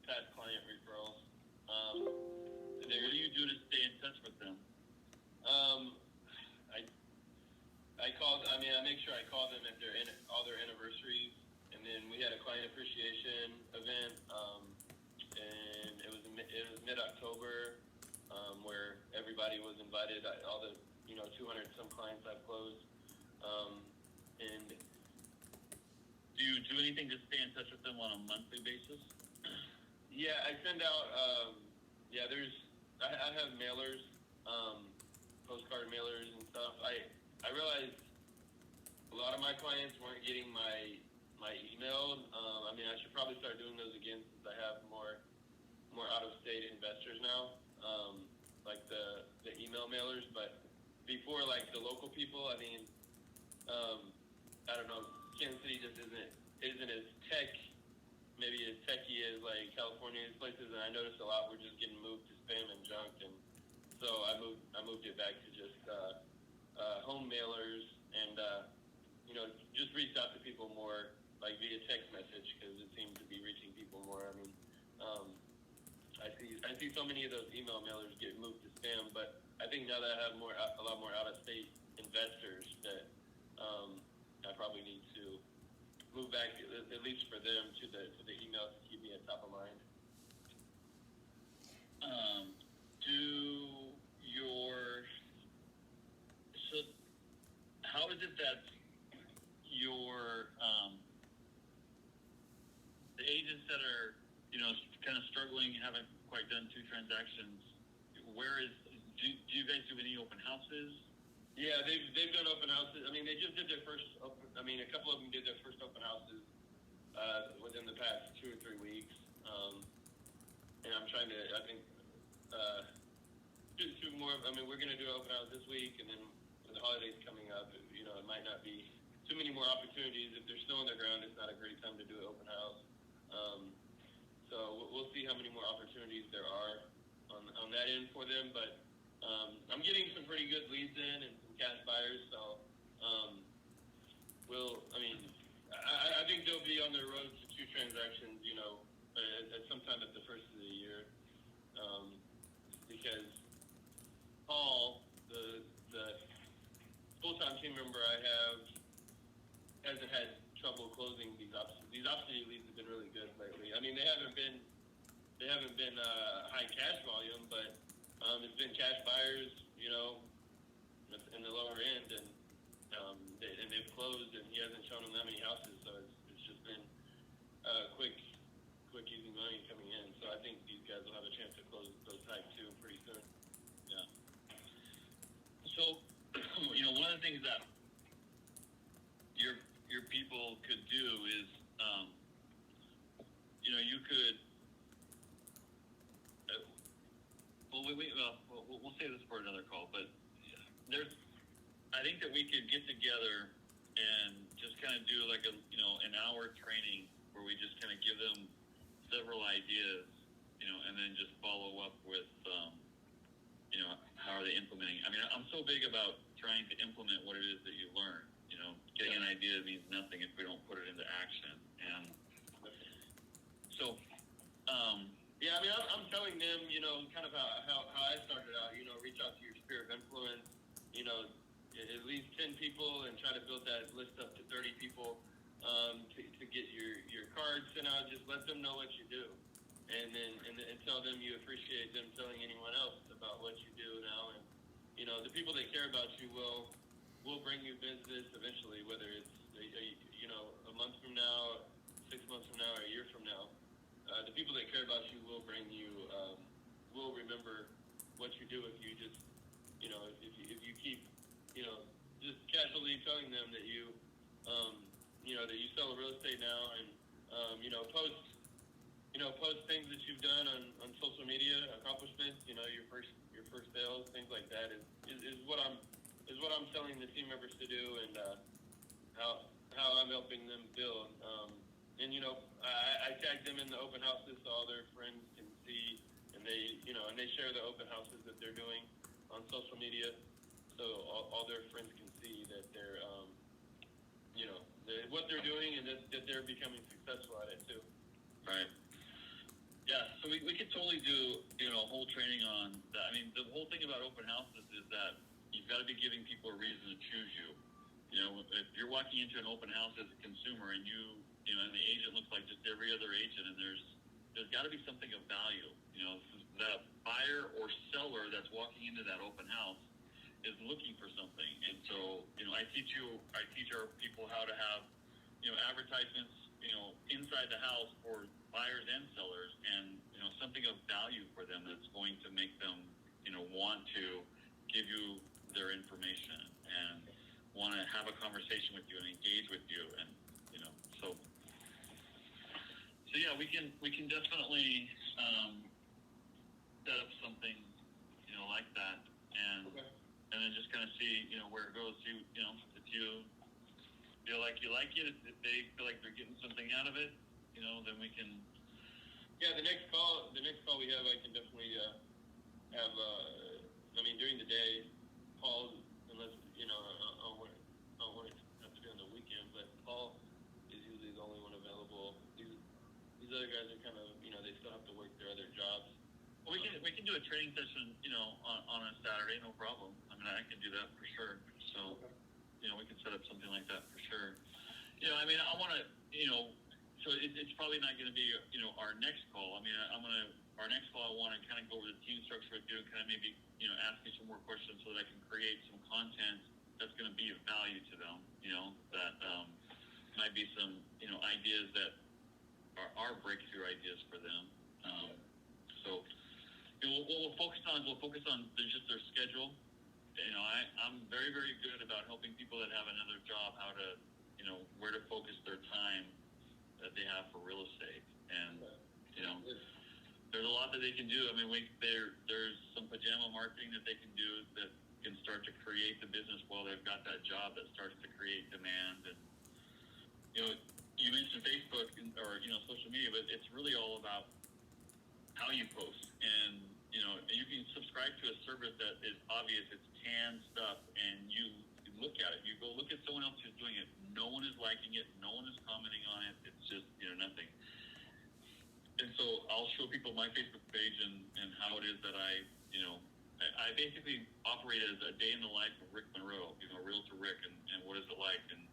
past client referrals. What do you do to stay in touch with them? I make sure I call them at all their anniversaries, and then we had a client appreciation event, and it was mid-October, where everybody was invited. All the 200 some clients I've closed, and do you do anything to stay in touch with them on a monthly basis? Yeah, I send out. I have mailers, postcard mailers and stuff. I realized a lot of my clients weren't getting my email. I should probably start doing those again since I have more out-of-state investors now, like the email mailers. But before, like the local people, I don't know. Kansas City just isn't as maybe as techy as like California and places, and I noticed a lot were just getting moved to spam and junk, and so I moved it back to just home mailers, and just reached out to people more like via text message because it seemed to be reaching people more. I see so many of those email mailers get moved to spam, but I think now that I have a lot more out-of-state investors that I probably need to move back, at least for them, to the email to keep me at top of mind. How is it that your the agents that are kind of struggling, haven't quite done 2 transactions? Do you guys do any open houses? Yeah, they've done open houses. They just did their first. A couple of them did their first open houses within the past 2 or 3 weeks, and I'm trying to. I think do 2 more. We're going to do an open house this week, and then with the holidays coming up, it might not be too many more opportunities. If they're snow on the ground, it's not a great time to do an open house. So we'll see how many more opportunities there are on that end for them, but. I'm getting some pretty good leads in and some cash buyers, so I think they'll be on their road to 2 transactions, at some time at the first of the year, because Paul, the full-time team member I have, hasn't had trouble closing these opportunity leads have been really good lately. They haven't been high cash volume, but it's been cash buyers, in the lower end, and they've closed, and he hasn't shown them that many houses, so it's just been quick, easy money coming in. So I think these guys will have a chance to close those type 2 pretty soon. Yeah. So, one of the things that your people could do is, you could. We'll save this for another call, but I think that we could get together and just kind of do like an hour training where we just kind of give them several ideas, and then just follow up with, how are they implementing? I'm so big about trying to implement what it is that you learn. Getting an idea means nothing if we don't put it into action, and so. Yeah, I'm telling them, you know, kind of how I started out, you know, reach out to your sphere of influence, you know, at least 10 people and try to build that list up to 30 people to get your cards sent out. Just let them know what you do. And tell them you appreciate them telling anyone else about what you do now. And, you know, the people that care about you will bring you business eventually, whether it's, you know, a month from now, 6 months from now, or a year from now. The people that care about you will bring you, will remember what you do if you just, you know, if you keep, you know, just casually telling them that you, you know, that you sell real estate now and, you know, post things that you've done on social media, accomplishments, you know, your first sales, things like that is what I'm telling the team members to do, and how I'm helping them build. And you know, I tag them in the open houses so all their friends can see, and they share the open houses that they're doing on social media, so all their friends can see that they're, you know, what they're doing and that they're becoming successful at it too. Right. Yeah, so we could totally do, you know, a whole training on that. I mean, the whole thing about open houses is that you've got to be giving people a reason to choose you. You know, if you're walking into an open house as a consumer and you know, and the agent looks like just every other agent, and there's got to be something of value. You know, that buyer or seller that's walking into that open house is looking for something. And so, you know, I teach our people how to have, you know, advertisements, you know, inside the house for buyers and sellers, and, you know, something of value for them that's going to make them, you know, want to give you their information and want to have a conversation with you and engage with you. And, you know, so yeah, we can definitely set up something, you know, like that, and and then just kind of see, you know, where it goes. You know, if you feel like you like it, if they feel like they're getting something out of it, you know, then we can. Yeah, the next call we have, I can definitely have. I mean, during the day, Paul, unless you know, I'll want it have to be on the weekend, but Paul is usually the only one available. These other guys are kind of, you know, they still have to work their other jobs. Well, we can do a training session, you know, on a Saturday, no problem. I mean, I can do that for sure. So, you know, we can set up something like that for sure. You know, I mean, I want to, you know, so it's probably not going to be, you know, our next call. I mean, our next call, I want to kind of go over the team structure with you and kind of maybe, you know, ask you some more questions so that I can create some content that's going to be of value to them, you know, that might be some, you know, ideas that are breakthrough ideas for them. So, you know, what we'll focus on just their schedule. You know, I'm very, very good about helping people that have another job how to, you know, where to focus their time that they have for real estate. And, you know, there's a lot that they can do. I mean, there's some pajama marketing that they can do that can start to create the business while they've got that job that starts to create demand. And, you know, you mentioned Facebook or, you know, social media, but it's really all about how you post. And, you know, you can subscribe to a service that is obvious. It's canned stuff, and you look at it. You go look at someone else who's doing it. No one is liking it. No one is commenting on it. It's just, you know, nothing. And so I'll show people my Facebook page and how it is that I, you know, I basically operate as a day in the life of Rick Monroe, you know, Realtor Rick, and what is it like. And,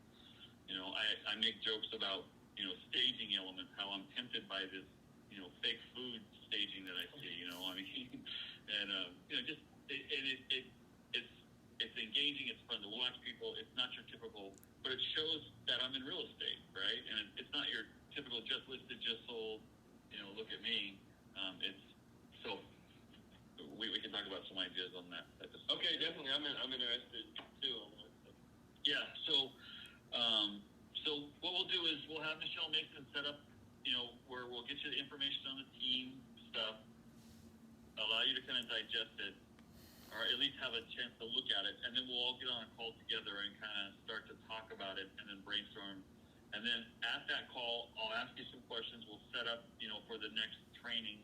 you know, I make jokes about, you know, staging elements, how I'm tempted by this, you know, fake food staging that I see, you know, I mean, and, you know, just, it's engaging, it's fun to watch people, it's not your typical, but it shows that I'm in real estate, right? And it's not your typical just listed, just sold, you know, look at me. It's, so, we can talk about some ideas on that. Okay, definitely, I'm interested too on that. Yeah, so what we'll do is we'll have Michelle Mason set up, you know, where we'll get you the information on the team stuff, allow you to kind of digest it, or at least have a chance to look at it, and then we'll all get on a call together and kind of start to talk about it and then brainstorm. And then at that call, I'll ask you some questions. We'll set up, you know, for the next training,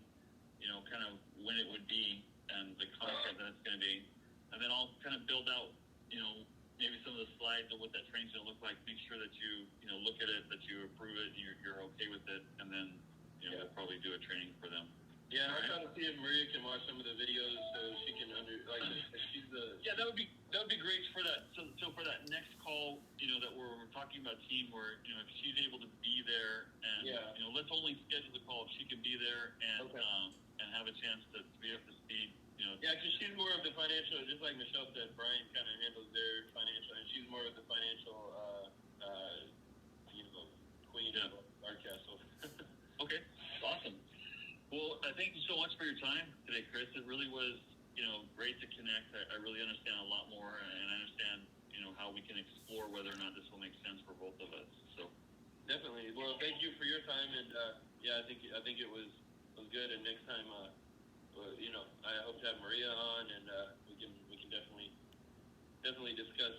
you know, kind of when it would be and the content that it's going to be. And then I'll kind of build out, you know, maybe some of the slides of what that training's going to look like. Make sure that you know, look at it, that you approve it, you're okay with it, and then, you know, we'll probably do a training for them. Yeah, and see if Maria can watch some of the videos so she can if she's the. Yeah, that would be great for that. So for that next call, that we're talking about teamwork. If she's able to be there, and let's only schedule the call if she can be there and and have a chance to be up to speed. Yeah, because she's more of the financial, just like Michelle said. Brian kind of handles their financial, and she's more of the financial, queen of our castle. Okay, awesome. Well, I thank you so much for your time today, Chris. It really was, great to connect. I really understand a lot more, and I understand, how we can explore whether or not this will make sense for both of us. So definitely. Well, thank you for your time, and I think it was good. And next time, I hope to have Maria on, and we can definitely discuss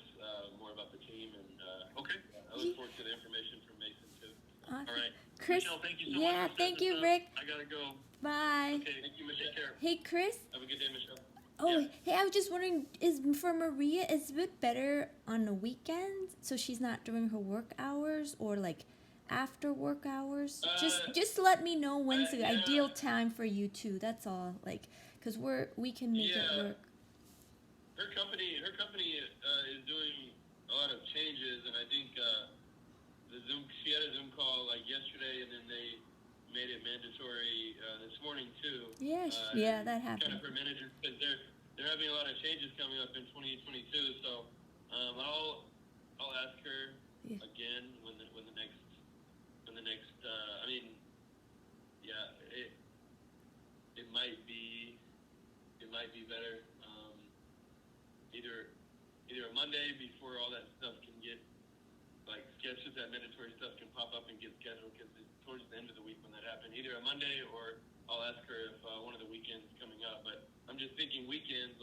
more about the team. And okay, I look forward to the information from Mason too. Awesome. All right, Chris. Michelle, thank you so much. Yeah, thank you, Rick. I gotta go. Bye. Okay, thank you, Michelle. Take care. Hey, Chris. Have a good day, Michelle. Oh, hey, I was just wondering, is it better on the weekends so she's not during her work hours or like after work hours? Just let me know when's the ideal time for you two. That's all. Like, cause we can make it work. Her company is doing a lot of changes, and I think she had a Zoom call like yesterday, and then they made it mandatory this morning too. Yeah, that happened. Kind of for managers, because they're having a lot of changes coming up in 2022. So I'll ask her again when the next. It might be better either a Monday before all that stuff can get sketches, that mandatory stuff can pop up and get scheduled, because it's towards the end of the week when that happened. Either a Monday, or I'll ask her if one of the weekends coming up. But I'm just thinking weekends,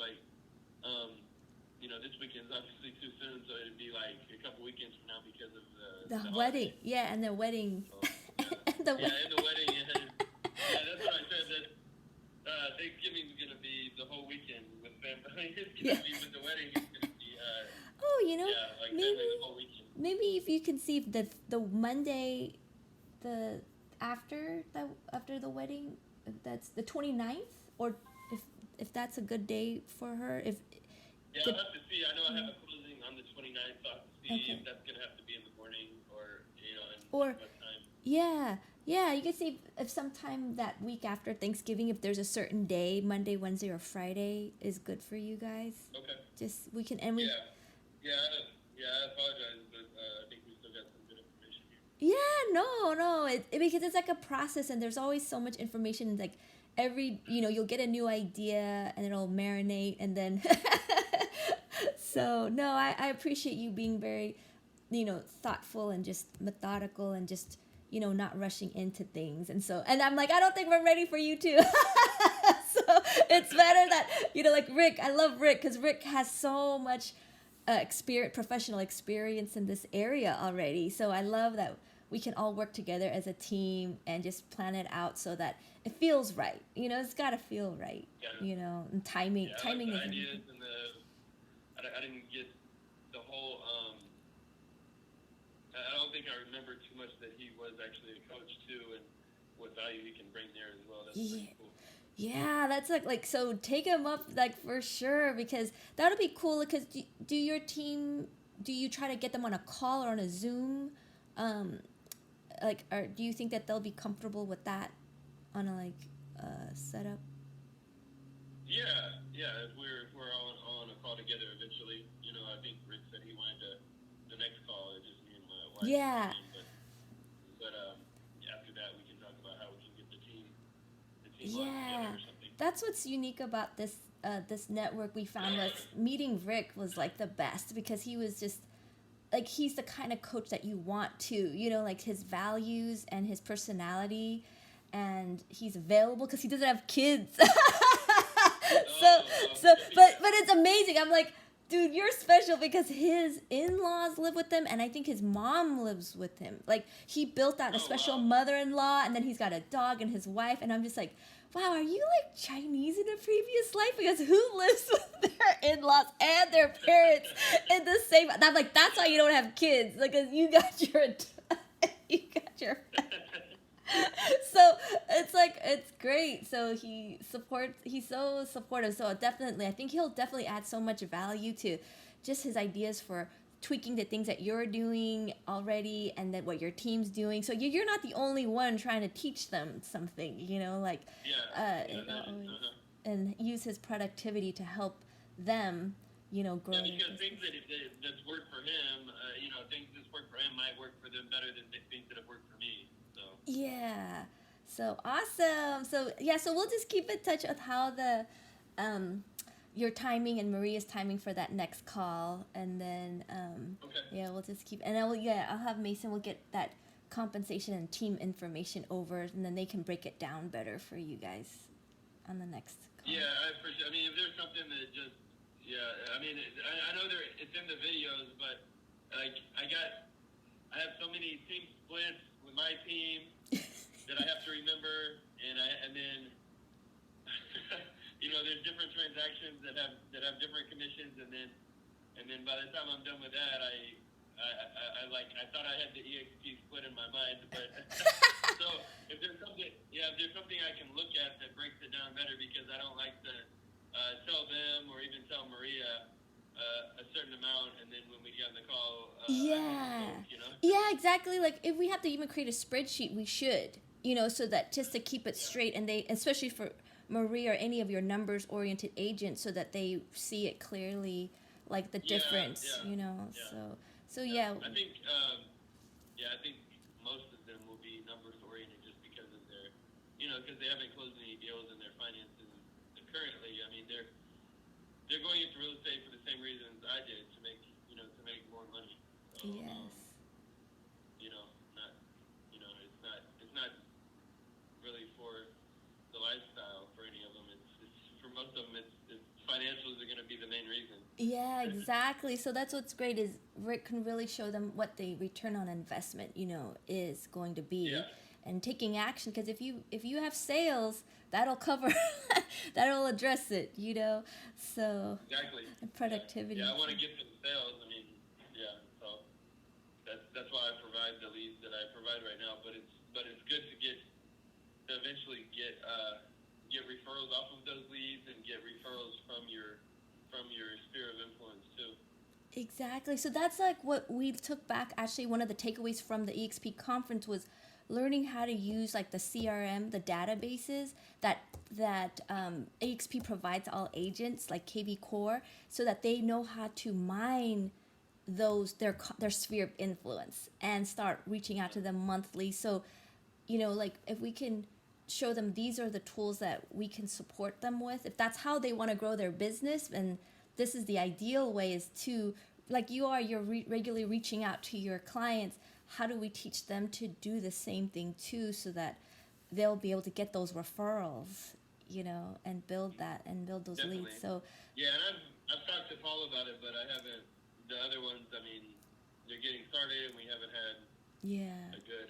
this weekend's obviously too soon, so it'd be like a couple weekends from now because of the wedding. Yeah, and the wedding. And the wedding. Yeah, that's what I said. That Thanksgiving's gonna be the whole weekend with family. It's gonna be with the wedding. It's gonna be. Family the whole weekend. Maybe if you can see if the Monday, after the wedding, if that's the 29th, or if that's a good day for her. I'll have to see. I know I have a closing on the 29th, so I'll have to see if that's gonna have to be in the morning or what time. Yeah, you can see if sometime that week after Thanksgiving, if there's a certain day, Monday, Wednesday, or Friday is good for you guys. Okay. Just we can and we. Yeah. I apologize, but I think we still got some good information here. Yeah, no, because it's like a process, and there's always so much information. Like you'll get a new idea, and it'll marinate, and then. So no, I appreciate you being very, thoughtful and just methodical and just. Not rushing into things. And I'm like, I don't think we're ready for you too. So it's better that, like Rick, I love Rick because Rick has so much professional experience in this area already. So I love that we can all work together as a team and just plan it out so that it feels right. It's got to feel right, and timing is ideas everything. and I didn't get the whole, I don't think I remember too much that he was actually a coach too, and what value he can bring there as well. That's pretty cool. Yeah, that's like so. Take him up for sure, because that'll be cool. Because do your team? Do you try to get them on a call or on a Zoom? Or do you think that they'll be comfortable with that on a setup? Yeah. If we're all on a call together eventually, I think Rick said he wanted the next call. It's just me and my wife. Yeah. But after that, we can talk about how we can get the team Yeah, together or something. that's what's unique about this network. We found was meeting Rick was like the best, because he was just like, he's the kind of coach that you want to, like his values and his personality, and he's available because he doesn't have kids. But it's amazing. I'm like, dude, you're special, because his in-laws live with him, and I think his mom lives with him. Like, he built out a special mother-in-law, and then he's got a dog and his wife, and I'm just like, wow, are you like Chinese in a previous life? Because who lives with their in-laws and their parents in the same? I'm like, that's why you don't have kids, because you got your. So it's great. So he's so supportive. So definitely, I think he'll definitely add so much value to just his ideas for tweaking the things that you're doing already and then what your team's doing. So you're not the only one trying to teach them something, like, and use his productivity to help them, grow. Yeah, because things that's worked for him, things that's worked for him might work for them better than things that have worked for me. So. Yeah. So awesome. So we'll just keep in touch with how the your timing and Maria's timing for that next call, and then Okay. we'll just keep, and I'll have Mason. We'll get that compensation and team information over, and then they can break it down better for you guys on the next call. Yeah, I appreciate. I mean, if there's something that just, I mean, I know it's in the videos, but like I have so many team splits with my team that I have to remember, and then there's different transactions that have different commissions, and then by the time I'm done with that, I thought I had the EXP split in my mind, but so if there's something I can look at that breaks it down better, because I don't like to tell them or even tell Maria a certain amount, and then when we get on the call, yeah, exactly. Like if we have to even create a spreadsheet, we should, so that just to keep it straight, and they, especially for Maria or any of your numbers oriented agents, so that they see it clearly, like the difference, so yeah. I think most of them will be numbers oriented just because of their, because they haven't closed any deals in their finances currently. I mean, they're going into real estate for the same reasons I did, to make more money. So, Yes. It's not really for the lifestyle for any of them. It's for most of them. It's financials are going to be the main reason. Yeah, exactly. So that's what's great, is Rick can really show them what the return on investment, is going to be, and taking action. Because if you have sales, that'll cover, that'll address it, So Exactly. Productivity. Yeah, I want to get some sales. I mean, so that's why I provide the leads that I provide right now. But it's good to eventually get referrals off of those leads, and get referrals from your sphere of influence too. Exactly. So that's like what we took back. Actually, one of the takeaways from the EXP conference was learning how to use like the CRM, the databases that EXP provides all agents, like KV Core, so that they know how to mine their sphere of influence and start reaching out to them monthly. So, like if we can show them these are the tools that we can support them with, if that's how they want to grow their business, and this is the ideal way, is to, like you're regularly reaching out to your clients, how do we teach them to do the same thing too, so that they'll be able to get those referrals, and build those Definitely. leads. So yeah, and I've talked to Paul about it, but I haven't. The other ones, I mean, they're getting started, and we haven't had a good.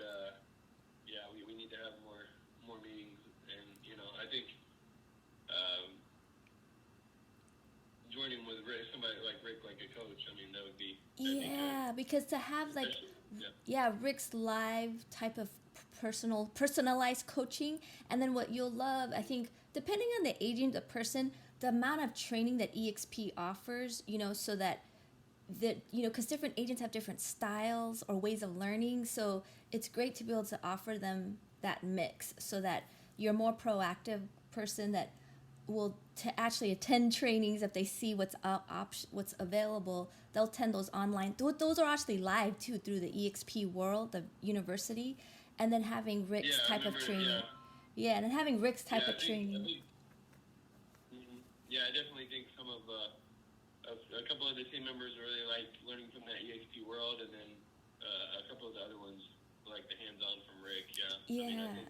We need to have more meetings, and I think joining with Rick, somebody like Rick, like a coach. I mean, that would be. Because to have like Rick's live type of personalized coaching, and then what you'll love, I think, depending on the agent, the person, the amount of training that EXP offers, so that because different agents have different styles or ways of learning, so it's great to be able to offer them that mix, so that you're a more proactive person that will to actually attend trainings. If they see what's available, they'll attend those online. Those are actually live too, through the EXP World, the university, and then having Rick's type of training. And then having Rick's type of training. I definitely think some of a couple of the team members really like learning from that EXP World, and then a couple of the other ones like the hands-on from Rick. I mean, I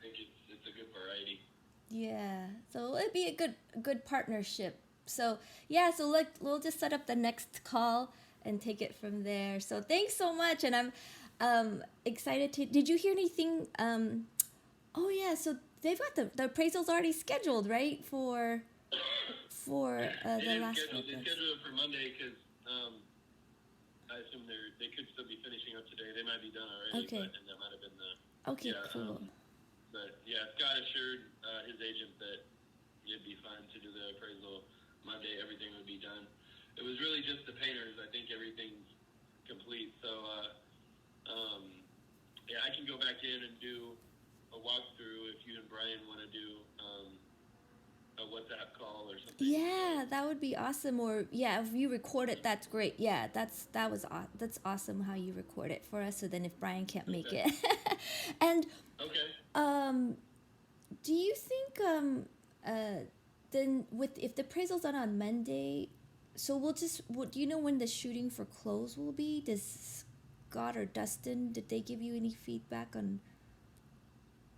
think it's a good variety. Yeah, so it'd be a good partnership. So we'll just set up the next call and take it from there. So thanks so much, and I'm excited to. Did you hear anything? So they've got the appraisals already scheduled, right? For the last. They scheduled it for Monday, because I assume they could still be finishing up today. They might be done already, and that might have been the. Okay, cool. But yeah, Scott assured his agent that it'd be fine to do the appraisal Monday. Everything would be done. It was really just the painters. I think everything's complete. So yeah, I can go back in and do a walkthrough if you and Brian want to do a WhatsApp call or something. Yeah, that would be awesome. Or yeah, if you record it, that's great. Yeah, that's awesome how you record it for us. So then, if Brian can't make it, and Okay. do you think then if the appraisal's done on Monday, so do you know when the shooting for clothes will be? Does Scott or Dustin, did they give you any feedback on?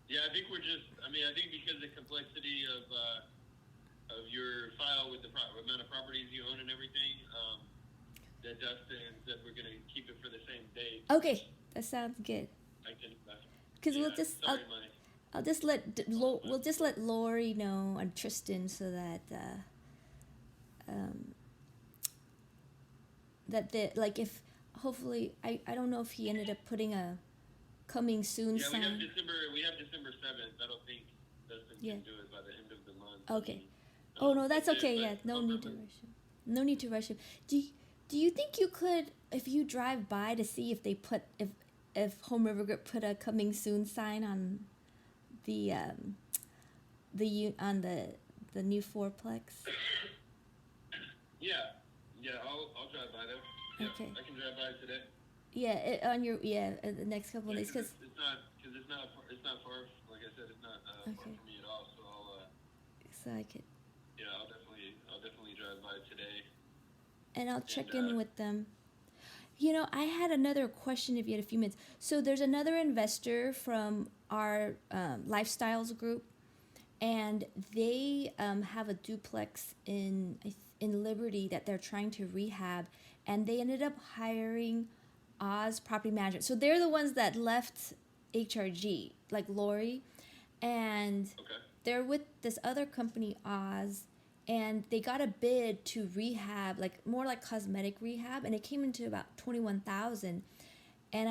Yeah, I think we're just. I mean, I think because the complexity of your file with the amount of properties you own and everything, that Dustin said we're gonna keep it for the same date. Okay, that sounds good. I can. Because Yeah, we'll just sorry, I'll just we'll just let Lori know and Tristan so that that the like if hopefully I don't know if he ended up putting a coming soon Yeah, sign. we have December 7th. I don't think Dustin can do it by the end of the month. Okay. Oh no, that's okay. Yeah, no need to rush him. No need to rush him. Do you think you could, if you drive by, to see if they put if Home River Group put a coming soon sign on the new fourplex? Yeah, I'll drive by there. Yeah, Okay. I can drive by today. Yeah, on your the next couple of days, because It's not far. Like I said, it's not far Okay. from me at all. So so I could. yeah, I'll definitely drive by today. And I'll check in with them. You know, I had another question if you had a few minutes. So there's another investor from our lifestyles group, and they have a duplex in Liberty that they're trying to rehab, and they ended up hiring Oz Property Management. So they're the ones that left HRG, like Lori, and Okay. they're with this other company, Oz, and they got a bid to rehab, like more like cosmetic rehab, and it came into about 21,000. And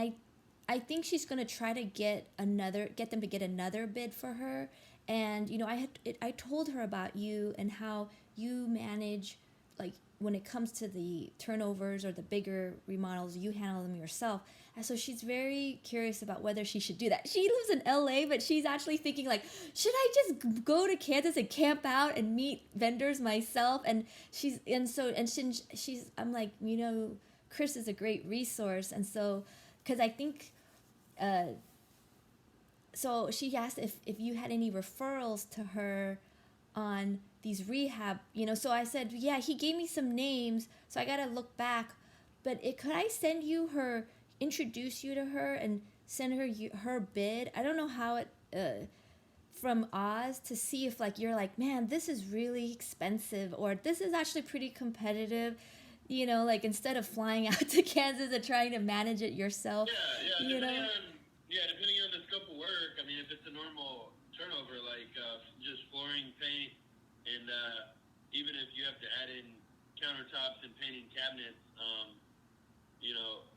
I think she's gonna try to get them to get another bid for her. And you know, I told her about you and how you manage, like when it comes to the turnovers or the bigger remodels, you handle them yourself. And so she's very curious about whether she should do that. She lives in LA, but she's actually thinking like, should I just go to Kansas and camp out and meet vendors myself? And I'm like, you know, Chris is a great resource. And so, because I think, so she asked if you had any referrals to her on these rehab, you know. So I said, yeah, he gave me some names, so I gotta look back. But could I send you introduce you to her and send her her bid? I don't know how it from Oz to see if like you're like, man, this is really expensive, or this is actually pretty competitive. You know, like instead of flying out to Kansas and trying to manage it yourself. Yeah, you know. Depending on the scope of work. I mean, if it's a normal turnover, like just flooring, paint, and even if you have to add in countertops and painting cabinets, you know,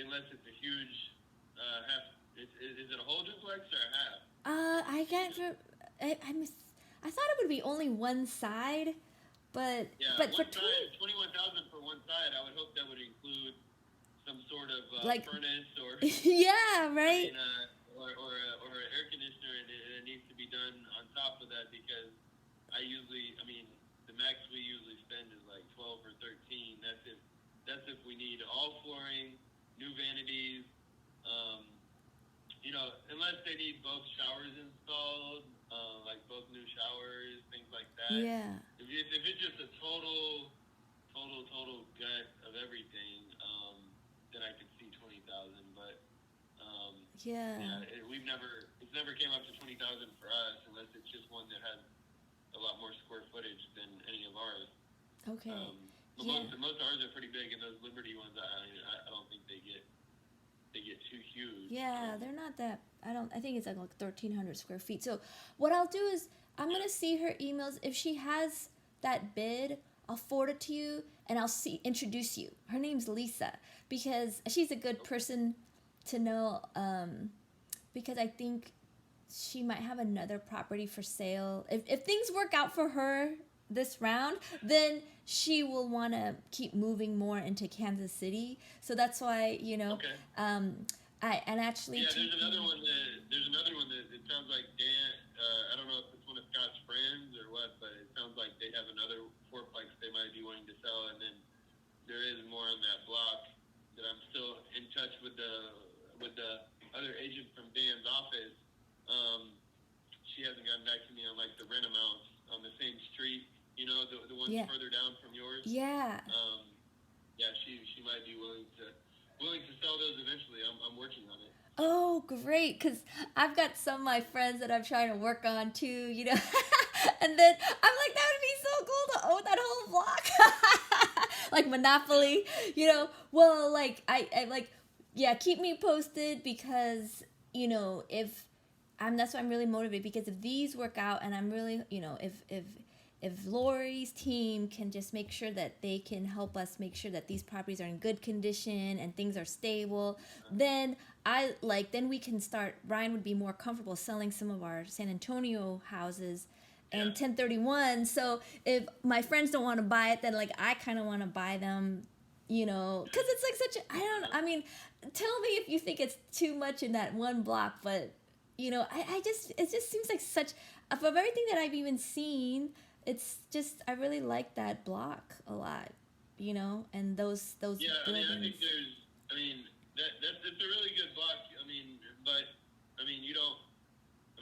unless it's a huge half. Is it a whole duplex or a half? I can't. I thought it would be only one side, but Yeah, but for one side, 21,000 for one side. I would hope that would include some sort of like furnace or yeah, right. or an air conditioner, and it needs to be done on top of that because the max we usually spend is like 12 or 13. That's if we need all flooring, new vanities, you know, unless they need both showers installed, like both new showers, things like that. Yeah. If it's just a total gut of everything, then I could see 20,000. But it's never came up to 20,000 for us unless it's just one that has a lot more square footage than any of ours. Okay. But most of ours are pretty big, and those Liberty ones, I don't think they get too huge. Yeah, they're not that. I think it's like 1,300 square feet. So what I'll do is I'm gonna see her emails. If she has that bid, I'll forward it to you, and I'll introduce you. Her name's Lisa, because she's a good person to know. Because I think she might have another property for sale. If things work out for her this round, then she will want to keep moving more into Kansas City. So that's why, you know, Okay. I and actually Yeah, there's another one that it sounds like Dan. I don't know if it's one of Scott's friends or what, but it sounds like they have another fourplex they might be wanting to sell, and then there is more on that block that I'm still in touch with the other agent from Dan's office. She hasn't gotten back to me on like the rent amounts on the same street, you know, the ones further down from yours. Yeah. Yeah, she might be willing to sell those eventually. I'm working on it. Oh, great! Because I've got some of my friends that I'm trying to work on too, you know. And then I'm like, that would be so cool to own that whole block, like Monopoly, you know. Well, like I like, yeah. Keep me posted because you know if that's why I'm really motivated because if these work out and I'm really you know if Lori's team can just make sure that they can help us make sure that these properties are in good condition and things are stable, then then we can start. Ryan would be more comfortable selling some of our San Antonio houses and 1031. So if my friends don't want to buy it, then like I kind of want to buy them, you know, because it's like such a, I mean, tell me if you think it's too much in that one block, but you know, it just seems like such, of everything that I've even seen, it's just, I really like that block a lot, you know, and those buildings. I think it's a really good block.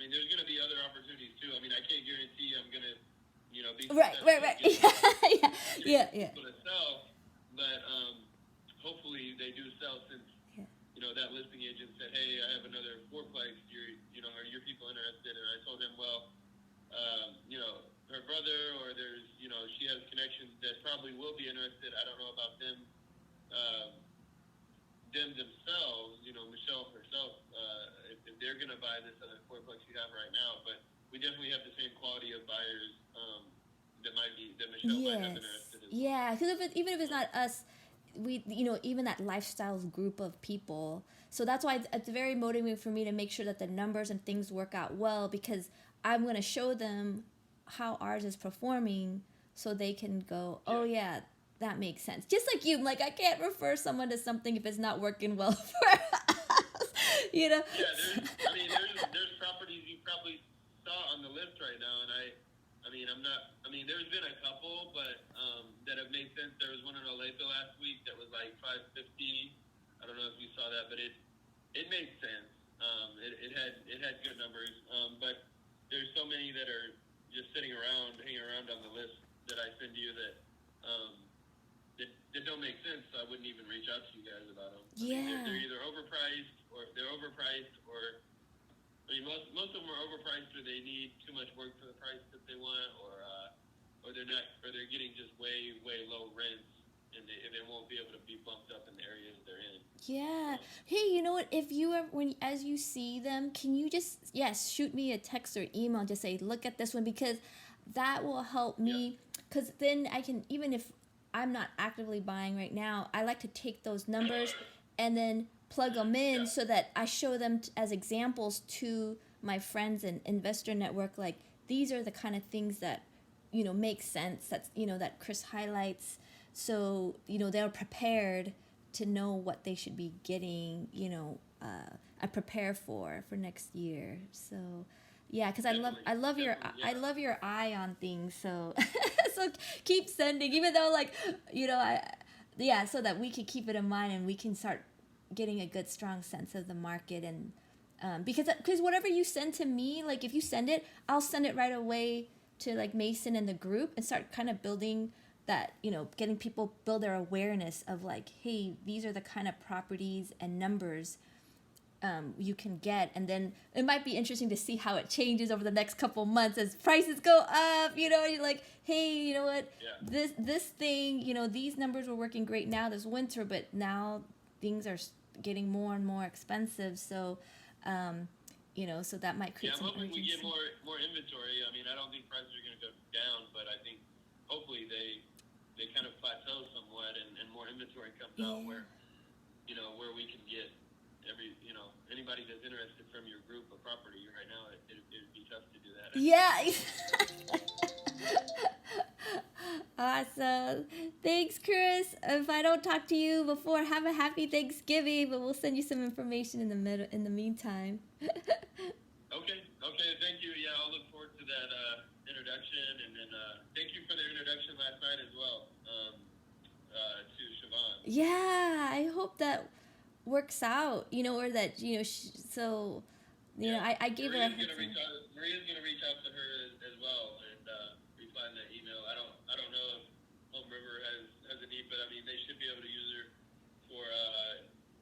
There's going to be other opportunities too. I can't guarantee I'm going to, you know, be right. Yeah. People to sell, but hopefully they do sell since, you know, that listing agent said, hey, I have another fourplex. Are your people interested? And I told him, well, you know, her brother or there's, you know, she has connections that probably will be interested. I don't know about them themselves, you know, Michelle herself, if they're going to buy this other fourplex you have right now, but we definitely have the same quality of buyers that Michelle might have interested in. Yeah, because even if it's not us, we, you know, even that lifestyles group of people. So that's why it's very motivating for me to make sure that the numbers and things work out well, because I'm going to show them how ours is performing so they can go, oh yeah, that makes sense. Just like you, like I can't refer someone to something if it's not working well for us, you know? Yeah, there's properties you probably saw on the list right now, and there's been a couple, but that have made sense. There was one in Olathe last week that was like $550. I don't know if you saw that, but it made sense. It had good numbers, but there's so many that are just hanging around on the list that I send you that don't make sense. So I wouldn't even reach out to you guys about them. They're either overpriced or most of them are overpriced, or they need too much work for the price that they want, or they're getting just way low rents, and they won't be able to be bumped up in the areas they're in. Yeah. Hey, you know what? If you ever, as you see them, can you just shoot me a text or email? Just say, look at this one, because that will help me. Because then I can, even if I'm not actively buying right now, I like to take those numbers and then plug them in so that I show them as examples to my friends and investor network. Like, these are the kind of things that, you know, make sense. That's, you know, that Chris highlights. So, you know, they're prepared to know what they should be getting, you know, I prepare for next year. So, yeah, because I love your eye on things. So, so keep sending, even though, like, you know, so that we can keep it in mind and we can start getting a good, strong sense of the market. And because whatever you send to me, like if you send it, I'll send it right away to like Mason and the group and start kind of building that, you know, getting people build their awareness of like, hey, these are the kind of properties and numbers you can get. And then it might be interesting to see how it changes over the next couple months as prices go up, you know. You're like, hey, you know what, this thing, you know, these numbers were working great now this winter, but now things are getting more and more expensive. So you know, so that might create some urgency. I'm hoping we get more inventory. I mean, I don't think prices are going to go down, but I think hopefully they kind of plateau somewhat, and more inventory comes out where, you know, where we can get anybody that's interested from your group of property right now. Yeah. Awesome. Thanks, Chris. If I don't talk to you before, have a happy Thanksgiving, but we'll send you some information in the meantime. Okay. Thank you. Yeah, I'll look forward to that introduction, and then thank you for the introduction last night as well to Siobhan. Yeah, I hope that works out, or that, so, I gave her a heads up. Maria's gonna reach out to her as well and reply to that email. I don't know if Home River has a need, but I mean they should be able to use her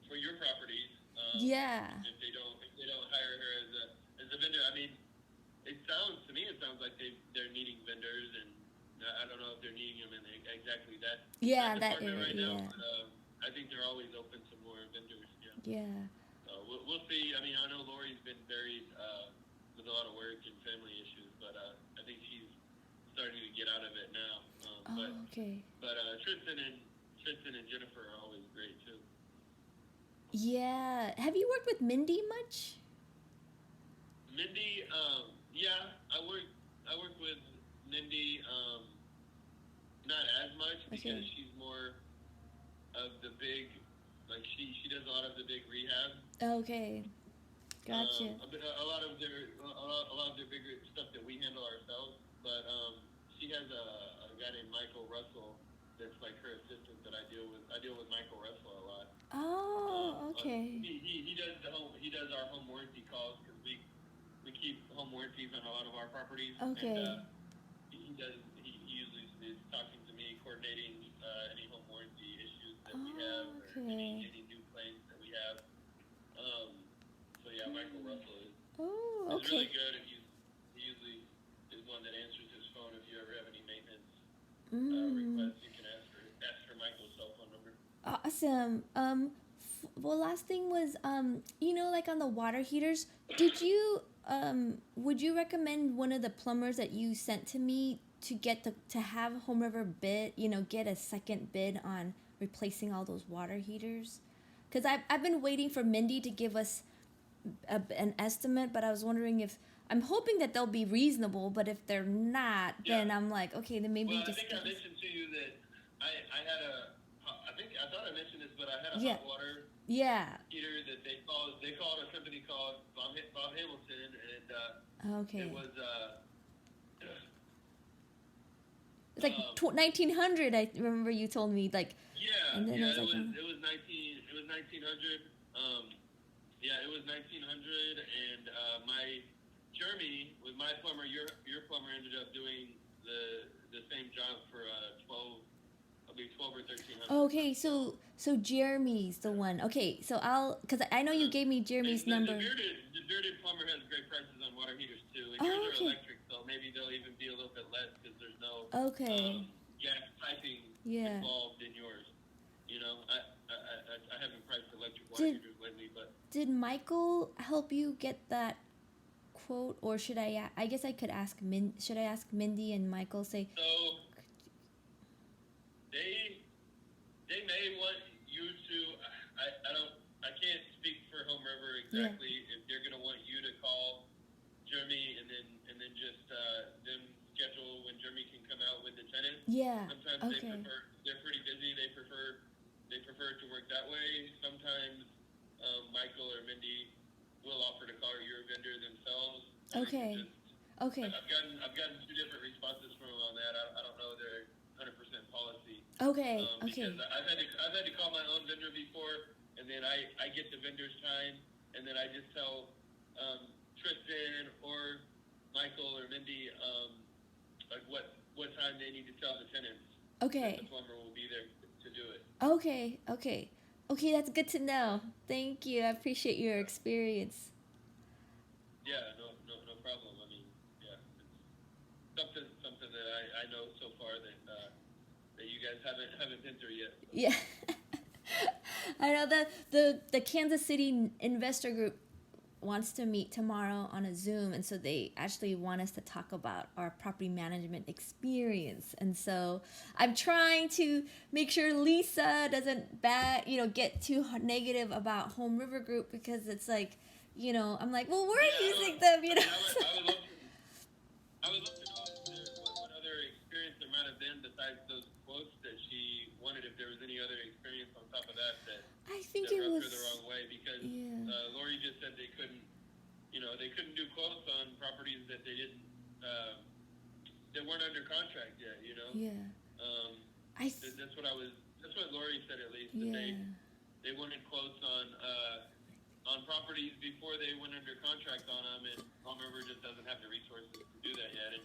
for your properties. Yeah. If they don't hire her as a vendor, I mean it sounds like they're needing vendors, and I don't know if they're needing them in exactly that department right now. But I think they're always open to more vendors. Yeah. So we'll see. I mean, I know Lori's been buried with a lot of work and family issues, but I think she's starting to get out of it now. Okay. But Tristan and Jennifer are always great too. Yeah. Have you worked with Mindy much? Mindy, yeah, I work with Mindy, not as much because she's more of the big, like she does a lot of the big rehab. Okay. Gotcha. A lot of their bigger stuff that we handle ourselves, but she has a guy named Michael Russell that's like her assistant that I deal with. I deal with Michael Russell a lot. Oh, okay. He does our home warranty calls because we keep home warranties on a lot of our properties. Okay. And he usually is talking to me, coordinating any home warranty issues that we have, or any new claims that we have. So yeah, Michael Russell is really good, and he usually is one that answers his phone if you ever have any maintenance requests. You can ask for Michael's cell phone number. Awesome. Well, last thing was, like on the water heaters, did you, would you recommend one of the plumbers that you sent to me to have Home River bid, get a second bid on replacing all those water heaters? Because I've been waiting for Mindy to give us an estimate, but I was wondering I'm hoping that they'll be reasonable, but if they're not, then I'm like, okay, then maybe just... I think I mentioned to you that I thought I mentioned this, but I had a hot water heater that they called a company called Bob Hamilton, and it was it's like 1900. I remember you told me like. Yeah, and then it was 1900. It was 1900, and my Jeremy, with my plumber, your plumber ended up doing the same job for 12 or 1300. Okay, so Jeremy's the one. Okay, so because I know you gave me Jeremy's number. The bearded plumber has great prices on water heaters too, and yours are electric, so maybe they'll even be a little bit less because there's no gas piping involved in yours. I haven't priced electric water heaters lately, but did Michael help you get that quote, or should I? I guess I could ask Should I ask Mindy and Michael? So they may want you to. I can't speak for Home River exactly if they're going to want you to call Jeremy and then just them schedule when Jeremy can come out with the tenant. Yeah. Sometimes they're pretty busy. They prefer to work that way. Sometimes Michael or Mindy will offer to call your vendor themselves. Okay. I've gotten two different responses from them on that. I don't know their 100% policy. Okay. Because I've had to call my own vendor before, and then I get the vendor's time, and then I just tell Tristan or Michael or Mindy like what time they need to tell the tenants. Okay. That the plumber will be there to do it. Okay, that's good to know. Thank you. I appreciate your experience. Yeah, no problem. I mean, yeah, it's something that I know so far that you guys haven't been through yet. Yeah. I know the Kansas City investor group wants to meet tomorrow on a Zoom, and so they actually want us to talk about our property management experience. And so I'm trying to make sure Lisa doesn't get too negative about Home River Group, because it's like, I'm like, well, we're using them, I would love weren't under contract yet, you know. Yeah. That's what Lori said, at least. Yeah. That they wanted quotes on properties before they went under contract on them, and Home River just doesn't have the resources to do that yet. And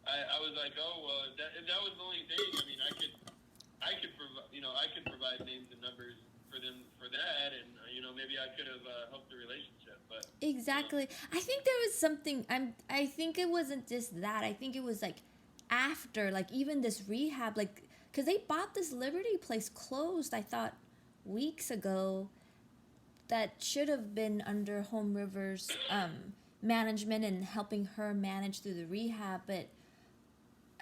I was like, oh well, if that was the only thing, I mean, I could provide names and numbers for them for that, and maybe I could have helped the relationship. But Exactly. I think there was something. I think it wasn't just that. I think it was like after, like even this rehab, like because they bought this Liberty place closed. I thought weeks ago. That should have been under Home River's management and helping her manage through the rehab, but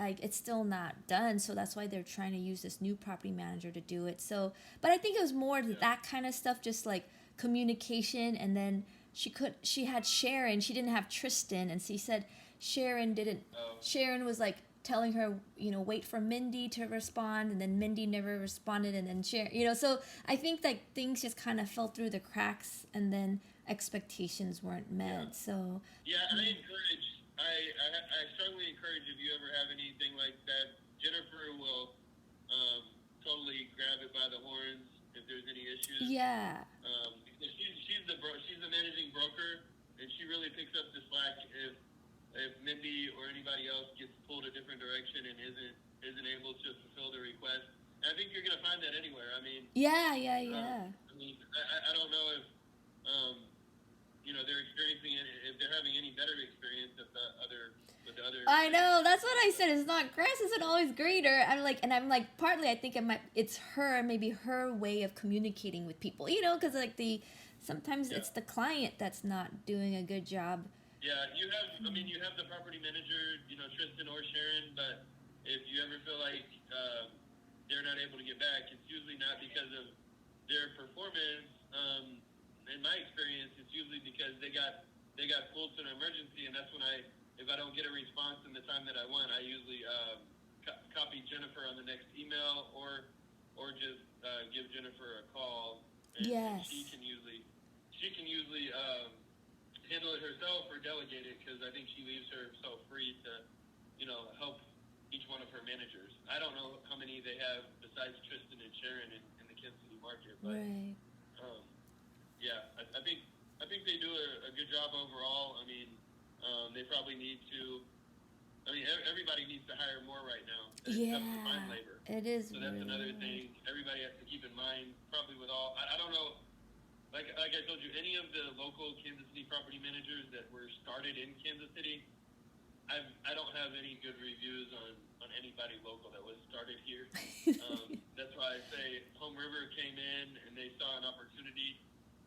like it's still not done. So that's why they're trying to use this new property manager to do it. So, but I think it was more that kind of stuff, just like communication. And then she had Sharon. She didn't have Tristan, and she said Sharon didn't. Sharon was like telling her, wait for Mindy to respond, and then Mindy never responded, and then Sharon, so I think like things just kind of fell through the cracks, and then expectations weren't met. So I strongly encourage, if you ever have anything like that, Jennifer will totally grab it by the horns if there's any issues. Yeah. Because she's the managing broker, and she really picks up the slack if Mindy or anybody else gets pulled a different direction and isn't able to fulfill the request. And I think you're going to find that anywhere. I mean, yeah. I mean, I don't know if they're experiencing it, if they're having any better experience with the other. I know, that's what I said. It's not, grass isn't always greener. I'm like partly I think it's maybe her way of communicating with people. Because like sometimes it's the client that's not doing a good job. Yeah, you have the property manager, Tristan or Sharon, but if you ever feel like they're not able to get back, it's usually not because of their performance. In my experience, it's usually because they got pulled to an emergency, and that's when if I don't get a response in the time that I want, I usually copy Jennifer on the next email, or just give Jennifer a call. And Yes. She can usually handle it herself or delegate it, because I think she leaves herself free to, help each one of her managers. I don't know how many they have besides Tristan and Sharon in the Kansas City market, but Right. I think they do a good job overall. I mean, they probably need to. I mean, everybody needs to hire more right now. It's tough to find labor. It is. So that's really another thing everybody has to keep in mind. Probably with all, I don't know. Like I told you, any of the local Kansas City property managers that were started in Kansas City, I don't have any good reviews on anybody local that was started here. That's why I say Home River came in and they saw an opportunity,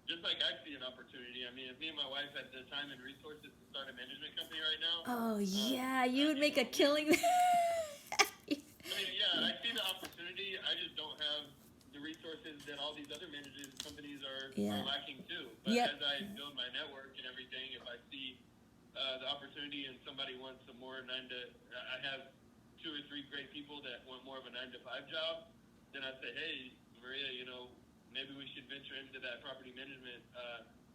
just like I see an opportunity. I mean, if me and my wife had the time and resources to start a management company right now. Oh yeah, you would make a killing. I see the opportunity. I just don't have the resources that all these other management companies are lacking too. But as I build my network and everything, if I see the opportunity and somebody wants some more I have 2 or 3 great people that want more of a 9-to-5 job, then I say, hey, Maria, maybe we should venture into that property management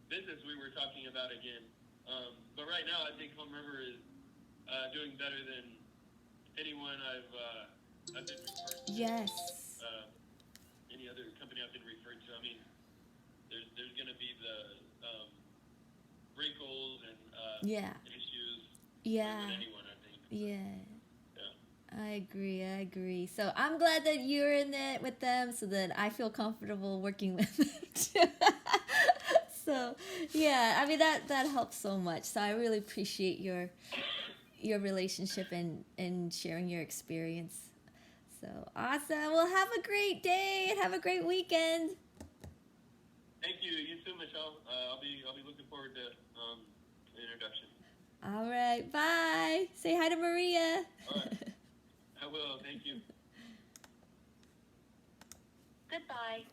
business we were talking about again. But right now, I think Home River is doing better than anyone I've been referred to. Yes. Any other company I've been referred to. I mean, there's going to be the wrinkles and issues with anyone, I think. Yeah. I agree. So I'm glad that you're in it with them, so that I feel comfortable working with them too. So I mean that helps so much. So I really appreciate your relationship and sharing your experience. So awesome. Well, have a great day and have a great weekend. Thank you. You too, Michelle. I'll be looking forward to the introduction. All right. Bye. Say hi to Maria. All right. I will. Thank you. Goodbye.